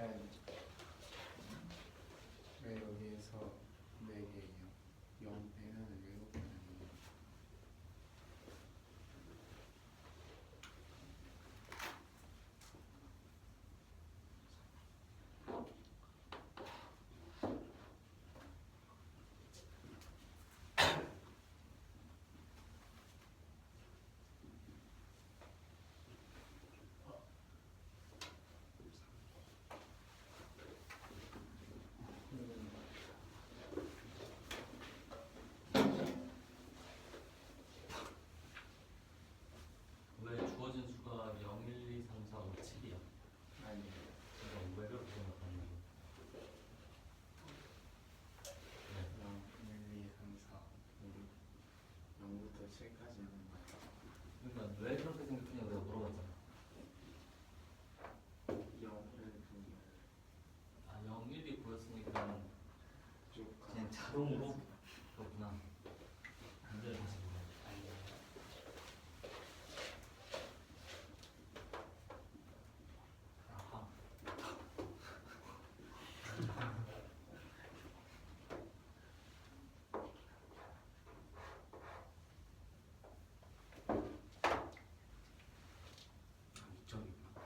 왜 여기에서 4개예요? 0 빼면 7개는 왜 주어진 수가 0, 1, 2, 3, 4, 5, 7이야? 아니에요. 이거 왜 그렇게 생각하는 거야? 0, 1, 2, 3, 4, 5, 6 0부터 7까지는 그러니까 왜 그렇게 생각하냐고 내가 물어봤잖아. 0을 보면 아, 0, 1, 2 보였으니까 부족한 그냥 자동으로 그렇구나. 문제를 다시 보자. 아하. 이점이구나.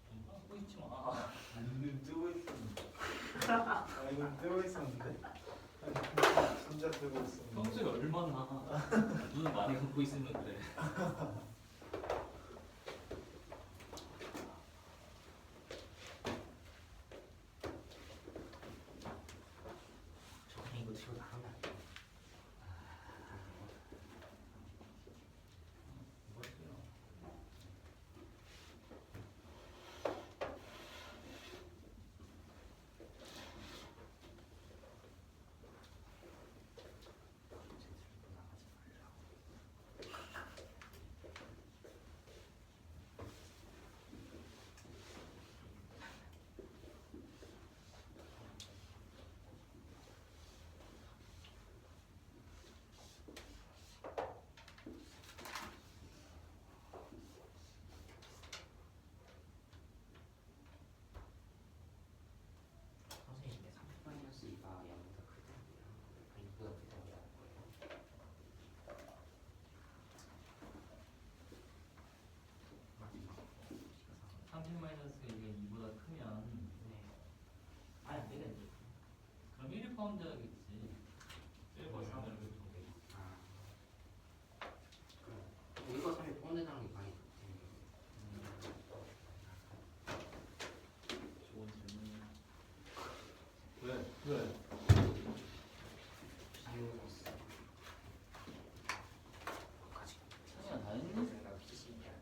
좀 하고 있지 마. 눈 뜨고 있었는데. 아니 눈 뜨고 있었는데. 진짜 뜨고 있었는데. 평소에 얼마나 눈을 많이 감고 있으면 그래. 저는 이거 뒤로 나가면 안 돼요. 뭐였어요? 제 뒤로 나가지 말라고. 선생님, 근데 3-2가 0보다 크다고요? 아니, 6보다 크다고 하는 거예요? 마지막 30 이게 2보다 크면 네. 아니, 안 되겠는데. 그럼 1이 포함되어야겠지. 1과 3을 아. 그럼 5과 3이 포함된다는 게 많이 좋은 질문이야. 왜? 왜? 비우스 까지 사진이 다 했니? 생각 PC야.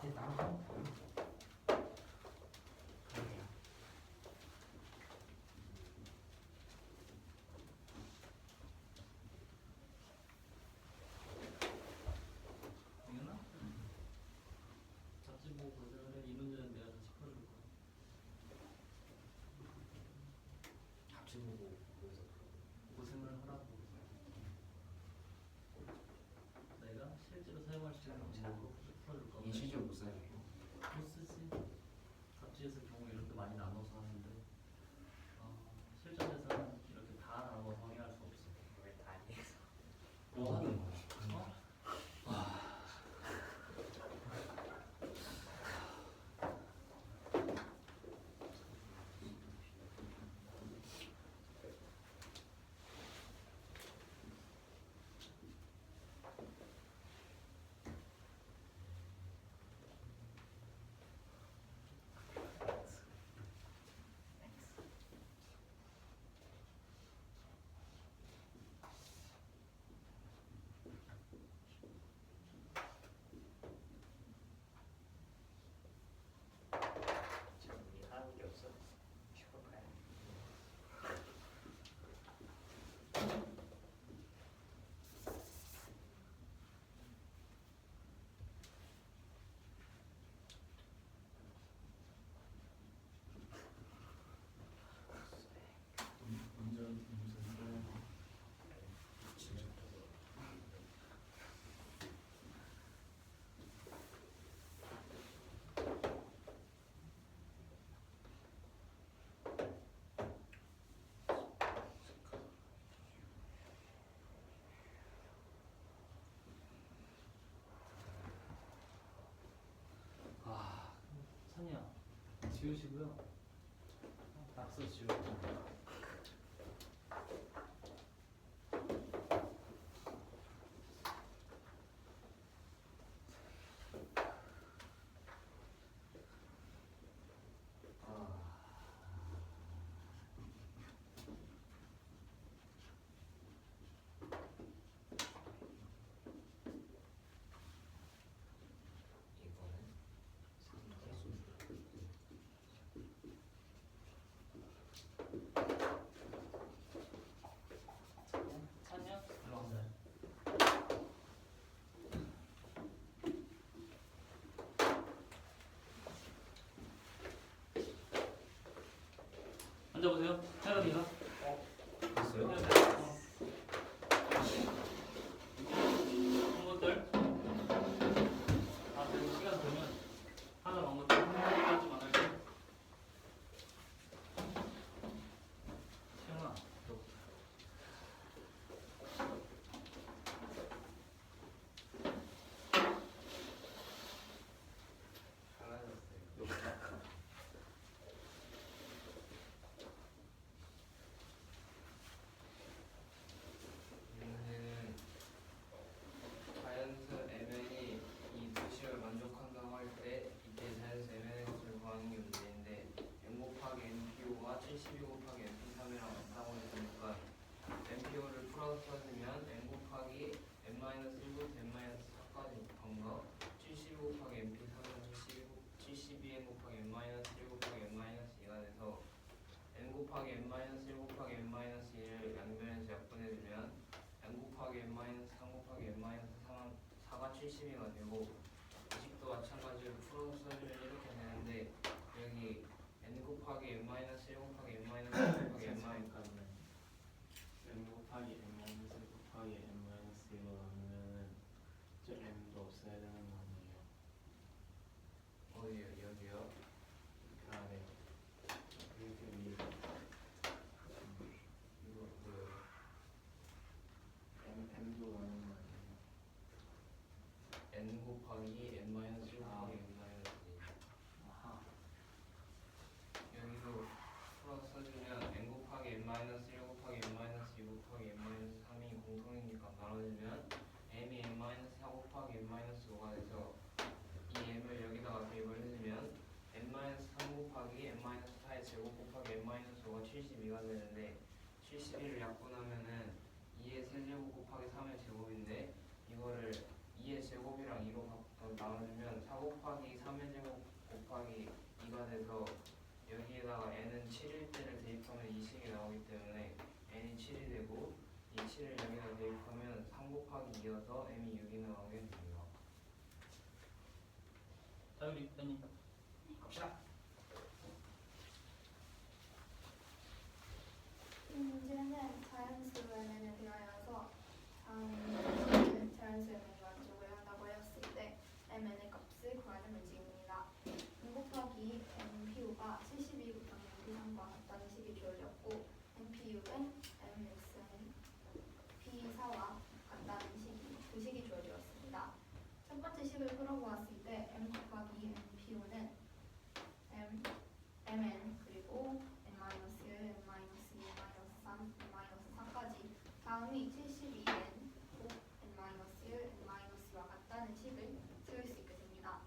밑에 따로 하면 돼요. 그러네요. 이거나? 잡지 보고 보자 그래. 이 문제는 내가 다 짚어줄 거야. 잡지 보고 거기서 고생을 하라고. 내가 실제로 사용할 수 있는 방법을 풀어줄 거야. 이게 실제로 못 써요. 못 쓰지. 잡지에서 경우 이렇게 많이 나눠서 하는데 실전에서는 이렇게 다 나눠서 확인할 수 없어. 왜다 아니해서? 뭐 하는 거야? 지금 우리 하는 게 없어. 슈퍼카야. 찬이야 지우시고요. 낙서 지우고. 찬이야? 일로 와서. 앉아보세요. 태연이가. 됐어요? 것들 다들 시간 되면 하나 만 것들 까지만 할게. 태연아, 너 문제는 자연수 MN이 이 도식을 만족한다고 할 때 이때 자연수 MN의 것을 구하는 게 문제인데 n 곱하기 npo가 72 곱하기 np3이랑 같다고 했으니까 npo를 풀어서 써주면 n 곱하기 n-1부터 n-4까지 곱한 거 72 곱하기 np3은 72n 곱하기 n-1 곱하기 n-2가 돼서 n 곱하기 n-1 곱하기 n-1을 양변에서 약분해주면 n 곱하기 n-3 곱하기 n-4가 70이가 되고 이식도 마찬가지로 풀어서 써주면 이렇게 되는데 여기 n 곱하기 n-1 곱하기 n-2 곱하기 n-1 n 곱하기 n 마이너스 곱하기 n 마이너스 1로 나누면은 저 n도 없어야 되는 거 아니에요? 어디요? 여기요? 그 아래 이렇게 위에 이거 뭐요? n도 나누는 거 아니에요? n 곱하기 n-1 곱하기 n-2 아하. 여기도 풀어서 써주면 n 곱하기 n-1 곱하기 n-2 곱하기 n-3이 공통이니까 나눠주면 m이 n-4 곱하기 n-5가 돼서 이 m을 여기다가 대입을 해주면 n-3 곱하기 n-4의 제곱 곱하기 n-5가 72가 되는데 71을 약분하면은 2의 세제곱 곱하기 3의 제곱인데 이거를 2의 제곱이랑 2로 나눠주면 4 곱하기 3의 제곱 곱하기 2가 돼서 여기에다가 n은 7일 때를 대입하면 이 식이 나오기 때문에 n이 7이 되고 이 7을 여기다 대입하면 3 곱하기 2여서 m이 6이 나오게 됩니다. 다율이 팬이 갑시다. 이 문제는 자연수 n을 대하여서 다음 문제는 자연수 n의 만족을 한다고 했을 때 mn의 값을 구하는 문제입니다. n 곱하기 npu가 72 곱하기 np3과 같다는 식이 주어졌고 npu6은 mx는 p4와 같다는 그 식이 주어졌습니다. 첫 번째 식을 풀어보았을 때 m 곱하기 npu는 mn 그리고 n-1, n-2, n-3, n-4까지 다음이 72n 곱 n-1, n-와 같다는 식을 세울 수 있게 됩니다.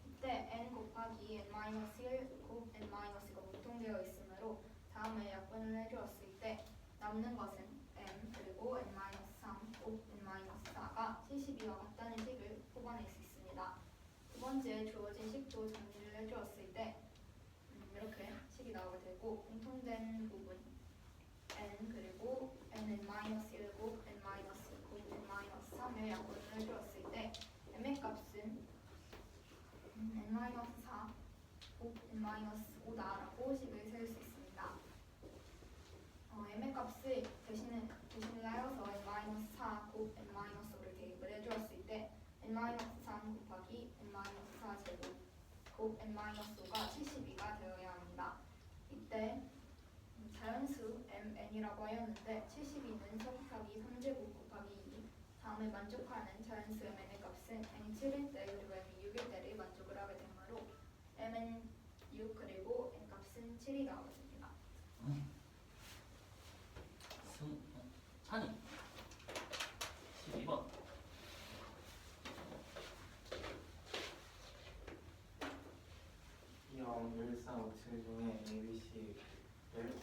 이때 n 곱하기 n-1 곱 n-가 공통되어 있으므로 다음을 약분을 해주었을 때 남는 것은 n 그리고 n-3 곱 n-4가 72와 같다는 식을 뽑아낼 수 있습니다. 두 번째 주어진 식도 정리를 해주었을 때 이렇게 식이 나오게 되고 공통된 부분 n 그리고 n-1 곱 n-2 곱 n-3을 약분을 해주었을 때 m의 값은 n-4 곱 n-5다라고 식을 세울 수 있습니다. m의 값을 대신을 하여서 n-4 곱 n-5를 대입을 해주었을 때 n-3 곱하기 n-4 제곱 곱 n-5가 72가 되어야 합니다. 이때 자연수 mn이라고 하였는데 72는 4 곱하기 3제곱 곱하기 2 다음에 만족하는 자연수 mn의 값은 n이 7일 때 그리고 n이 6일 때를 만족을 하게 되므로 mn 6 그리고 n 값은 7이 나오게 됩니다. 찬이 12번 이형 일상우체 중에 ABC를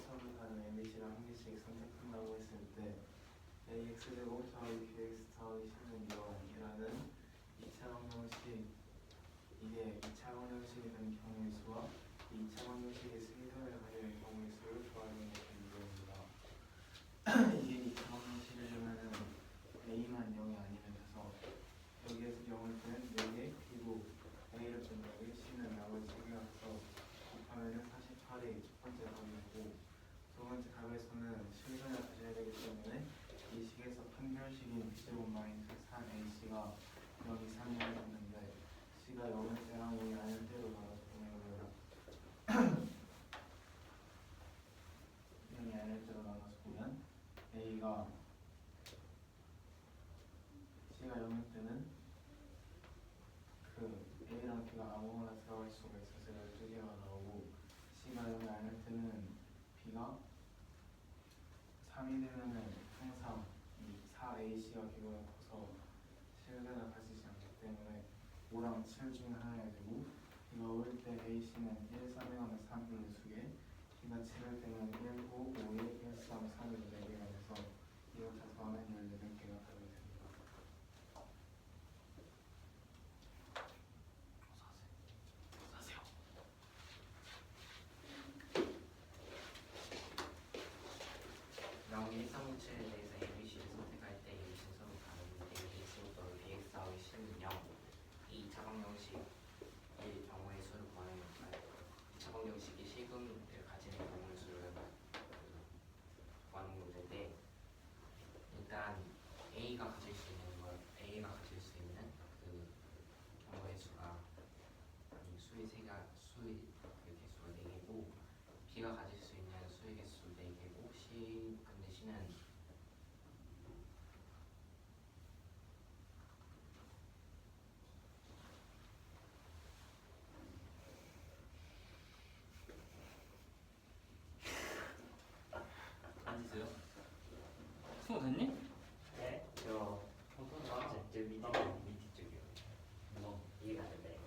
서로 다른 ABC를 한 개씩 선택한다고 했을 때 AX제곱 더하기 BX 더하기 C는 0이라는 2차 방정식 이게 2차 방정식이 되는 경우의 수와 2차 방정식이 승전을 가지는 경우의 수를 구하는 게 문제입니다. 이게 2차 방정식이려면은 A만 0이 아니면 돼서 여기에서 0을 빼면 4개 그리고 A를 뺀 4개 C는 나머지 3개가 돼서 곱하면은 48이 첫 번째 답이고 두 번째 답에서는 실근을 가져야 되기 때문에 이 식에서 판별식인 B제곱 마이너스 3AC가 0 이상이어야 했는데 C가 0일 때랑 0이 아닐 때로 나눠서 보내면 0이 아닐 때로 나눠서 보면 A가 C가 0일 때는 그 A랑 B가 아무거나 들어갈 수가 있어서 12개가 나오고 C가 0이 아닐 때는 B가 3이 되면은 항상 이 4AC가 기본에 커서 실근을 가지지 않기 때문에 5랑 7 중에 하나여야 되고 B가 5일 때 AC는 1, 3에 가면 3, 1, 2개 B가 7일 때는 1, 5, 5, 1, 1, 3, 3, 1, 4개가 돼서 이거 다 더하면 14개가 되게 됩니다. 사세요. 나온 일상물체에 대해서 ABC를 선택할 때 ABC는 서로 다른데 AX부터 BX 더하기 C는 0 이 2차 방정식의 경우의 수를 구하는 것과 2차 방정식이 실근을 가지는 경우의 수를 구하는 문제인데 일단 A가 가질 수 있는 그 경우의 수가 수의 개수가 4개고 B가 가질 수 있는 수의 개수 4개고 근데 C는 앉으세요. 승우 됐니? 네? 저 어떠나? 밑에 쪽이요. 뭐 이해가 안 된다 이거.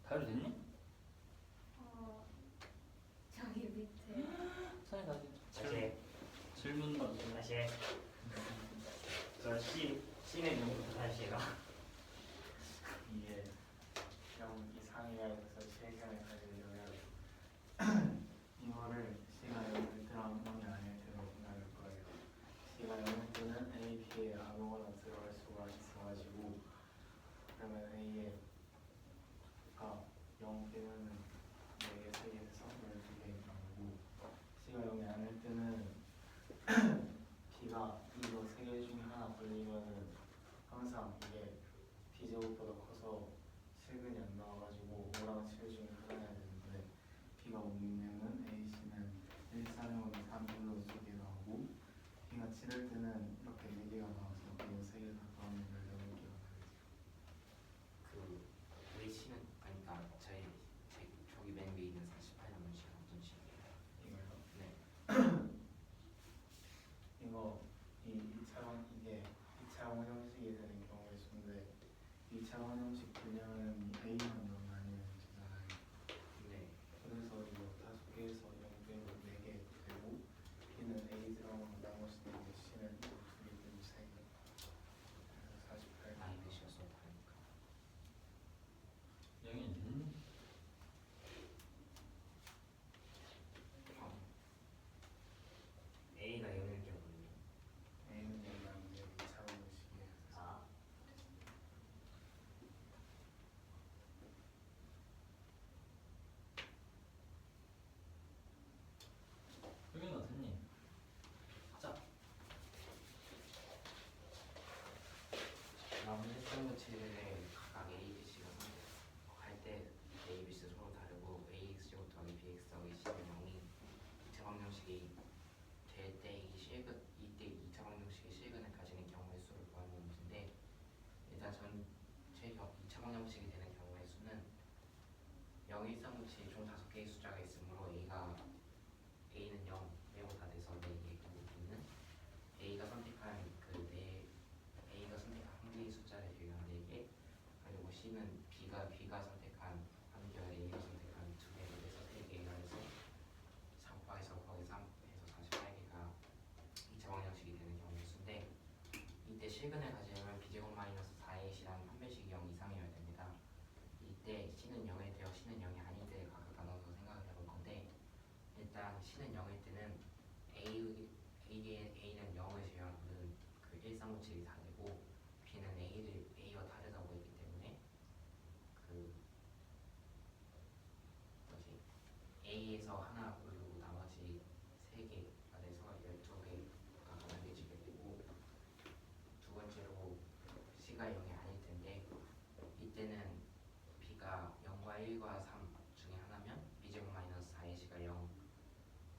다율이 됐니? 저기 밑에 찬이 다시 다시 질문 받으세요. 다시 저 C는 0부터 다시 해가 그러면 A의 가 0 되면은 4개, 3개에서 12개 나오고 C가 0이 아닐 때는 B가 이거 3개 중에 하나 걸리면은 항상 이게 B제곱보다 커서 실근이 안 나와가지고 5랑 7 중에 하나여야 되는데 B가 5면은 A, C는 1, 4는 3분의 2개 나오고 B가 7일 때는 이렇게 4개가 나와서 이거 3개 다 더하면 18개가 나오죠. 그 우리 C는 아니까 저기 맨 위에 있는 48년 C는 어떤 C예요? 이거요? 네. 이거 이게 2차 원형식이 되는 경우의 수인데 2차 원형식 분량은 A만 넣으면 아니면 되잖아요. 네. 그래서 이거 5개에서 0 빼고 4개 되고 B는 A 들어가면 나머지 4개, C는 2개 빼고 3개. 그래서 48. 나이가 쉬어서 다르니까. 영이 됐니? A가 0일 경우는요. A는 0이 안 돼요. 2차 원형식이에요. 아, 영이가 됐니? 자, 나머지 수분치를 각각 A, B, C가 선택할 때 A, B, C 서로 다르고 AX 제곱 더하기 BX 더하기 C는 0이 2차 방정식이 될 때 이때 2차 방정식이 실근을 가지는 경우의 수를 구하는 문제인데 일단 전체 2차 방정식이 되는 경우의 수는 0, 1, 3, 5, 7 총 5개의 숫자가 있으므로 A는 0 빼고 다 돼서 4개고 B는 A가 선택한 A가 선택한 한 개의 숫자를 비교한 4개 그리고 C는 B가 선택한 한 개와 A가 선택한 2개를 해서 3개가 해서 3 곱하기 4 곱하기 3 해서 48개가 2차 방정식이 되는 경우의 수인데 이때 실근을 가지려면 B제곱 마이너스 4A이라는 판별식이 0 이상이어야 됩니다. 이때 C는 0일 때와 C는 0이 아닐 때 각각 나눠서 생각을 해볼 건데 일단 C는 0일 때는 A는 0을 제외한 모든 그 1, 3, 5, 7이 다 되고 B는 A와 다르다고 했기 때문에 그 뭐지 A에서 하나 고르고 나머지 3개가 돼서 12개가 가능해지게 되고 두 번째로 C가 0이 아닐 텐데 이때는 B가 0과 1과 3 중에 하나면 B제곱 마이너스 4의 C가 0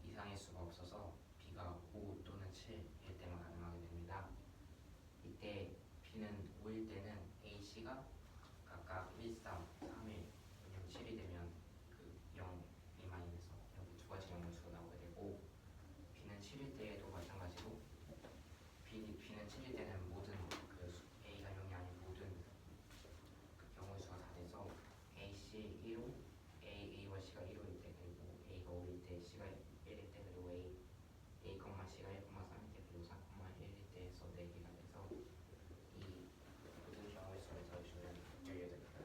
이상일 수가 없어서 B가 5 또는 7일 때만 가능하게 됩니다. 이때 B는 5일 때는 A, C가 각각 1, 3, 3일, 0, 7이 되면 그 0 미만에서 여기 두 가지 영수가 나오게 되고 B는 7일 때에도 마찬가지로 B는 7일 때는 모든 A가 0이 아닌 모든 그 경우의 수가 다 돼서 A, C 1호, A와 C가 1호일 때 그리고 A가 5일 때 C가 1일 때 그리고 A, C가 1, 3일 때 그리고 4, 1일 때 해서 4개가 돼서 이 모든 경우의 수를 더해주면 18개가 됩니다.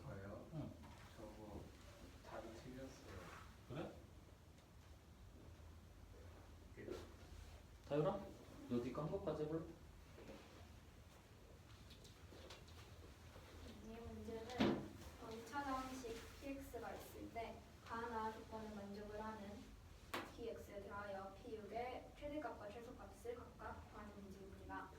저요? 응. 저거 답이 틀렸어요. 그래? 다율아? 너 네 깐 것까지 해볼래? 이 문제는 2차 상식 px가 있을 때 가나 조건을 만족을 하는 px에 대하여 p6의 최대값과 최소값을 각각 구하는 문제입니다.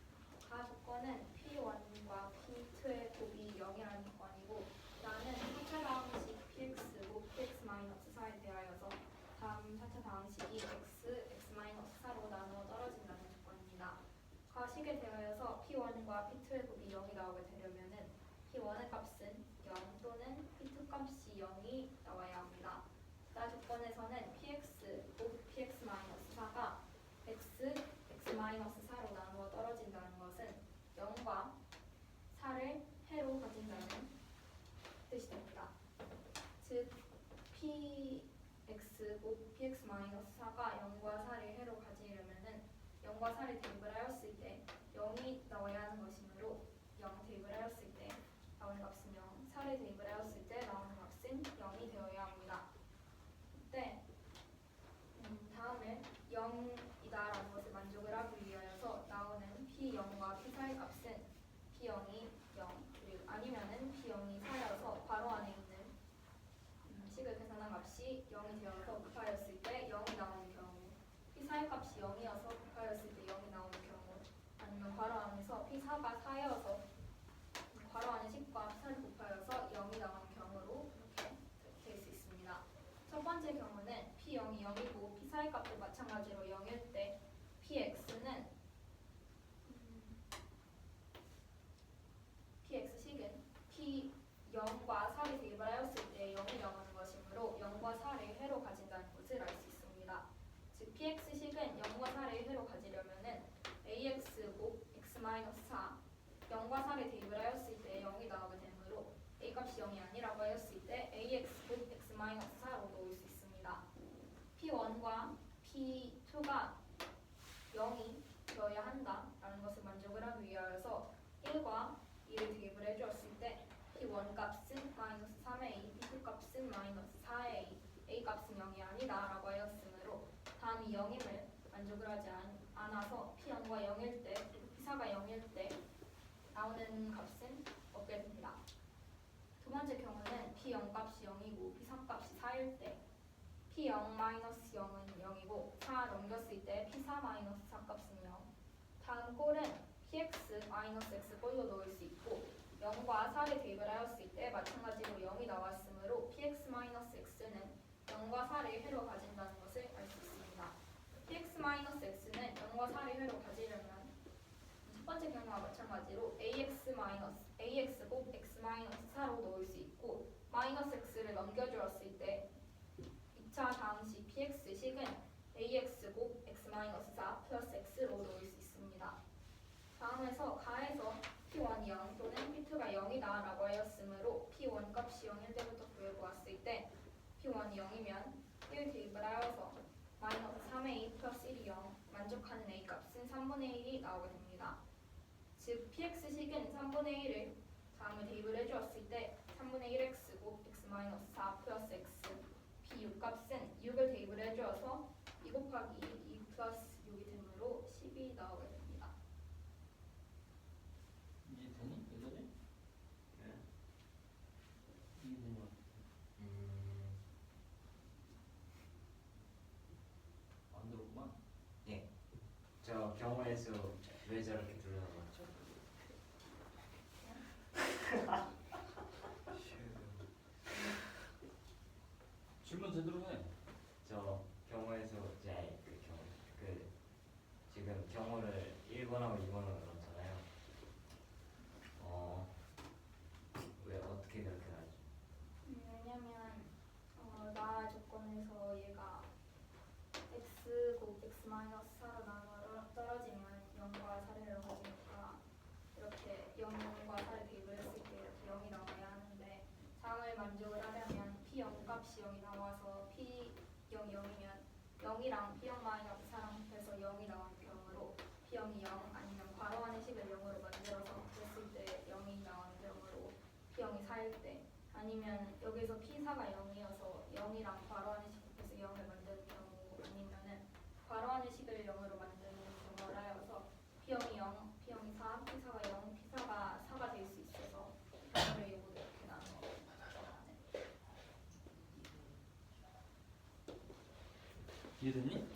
가 조건은 p1과 p2의 곱이 0이라는 조건이고 나는 4차 상식 px고 px-4에 대하여서 다음 4차 상식이 x-4로 나누어 떨어진다는 조건입니다. 가식에 대하여서 p1과 p2의 곱이 0이 나오게 되려면은 p1의 값은 0 또는 p2 값이 0이 나와야 합니다. 나 조건에서는 px 곱 px-4가 x-4로 나누어 떨어진다는 것은 0과 4를 해로 가진다는 뜻이 됩니다. 즉 px 곱 px-4가 0과 4를 해로 가지려면은 0과 4를 대입을 하였을 때 0이 나와야 하는 것이므로 0 대입을 하였을 때 나오는 값은 0, 4를 대입을 하였을 때 나오는 값은 0이 되어야 합니다. 네. 다음에 0이다라는 것을 만족을 하기 위하여서 나오는 P0과 P4의 값은 P0이 0 그리고 아니면은 P0이 4여서 괄호 안에 있는 식을 계산한 값이 0이 되어서 곱하였을 때 0이 나오는 경우 P4의 값이 0이어서 곱하였을 때 0이 나오는 경우 아니면 괄호 안에서 P4가 4여서 괄호 안의 식과 P4를 곱하여서 0이 나오는 경우로 이렇게 될 수 있습니다. 첫 번째 경우는 P0이 0이고 P4의 값도 마찬가지로 0일 때 PX는 PX식은 P0과 4를 대입을 하였을 때 0이 나오는 것이므로 0과 4를 회로 가진다는 것을 알 수 있습니다. 즉 PX식은 0과 4를 회로 가지려면은 AX 곱 X-4 0과 4를 대입을 하였을 때 0이 나오게 되므로 A값이 0이 아니라고 하였을 때 AX 곱 X-4로 놓을 수 있습니다. P1과 P2가 0이 되어야 한다라는 것을 만족을 하기 위하여서 1과 2를 대입을 해주었을 때 P1 값은 마이너스 3A, P2 값은 마이너스 4A, A 값은 0이 아니다라고 하였으므로 다음이 0임을 만족을 하지 않아서 P0과 0일 때 그리고 P4가 0일 때 나오는 값은 없게 됩니다. 두 번째 경우는 P0 값이 0이고 P3 값이 4일 때 P0 마이너스 0은 0이고 4 넘겼을 때 P4 마이너스 4 값은 0. 다음 꼴은 PX 마이너스 X 꼴로 넣을 수 있고 0과 4를 대입을 하였을 때 마찬가지로 0이 나왔으므로 PX 마이너스 X는 0과 4를 회로 가진다는 것을 알 수 있습니다. PX 마이너스 X는 0과 4를 회로 가지려면 첫 번째 경우와 마찬가지로 AX 곱 X 마이너스 4로 넣을 수 있고 마이너스 X를 넘겨주었을 때 2차 다음식 PX식은 AX 곱 X 마이너스 4 플러스 X로 넣을 수 있습니다. 다음에서 가에서 P1이 0 또는 P2가 0이다 라고 하였으므로 P1 값이 0일 때부터 구해보았을 때 P1이 0이면 1 대입을 하여서 마이너스 3A 플러스 1이 0 만족하는 A 값은 3분의 1이 나오게 됩니다. 즉 PX식은 3분의 1을 다음에 대입을 해주었을 때 3분의 1X 곱 X 마이너스 4 플러스 X P6 값은 6을 대입을 해주어서 2 곱하기 2 플러스 6이 되므로 10이 나오게 됩니다. 이해되니? 예전에? 네. 이해되니? 안 들었구만. 저 경우의 수 왜 저렇게 둘러놨죠? 질문 제대로 해. 저 경우의 수 이제 지금 경우를 1번하고 2번으로 넣었잖아요. 왜 어떻게 그렇게 나죠? 왜냐면 나 조건에서 얘가 x 곱 x 마이너스 4로 나눠 떨어지면 0과 4를 가지니까 이렇게 0과 4를 대입을 했을 때 이렇게 0이 나와야 하는데 상을 만족을 하려면 P0 값이 0이 나와서 P0 0이면 0이랑 P0 마이너스 4랑 합해서 0이 나오는 경우로 P0이 0 아니면 괄호 안의 식을 0으로 만들어서 했을 때 0이 나오는 경우로 P0이 4일 때 아니면 여기서 P4가 0이어서 0이랑 괄호 안의 식 곱해서 0을 만드는 경우 아니면은 괄호 안의 식을 0으로 만드는 경우를 하여서 P0이 0, P0이 4, P4가 0, P4가 4가 될 수 있어서 경우를 요구도 이렇게 나누어 이해됐니?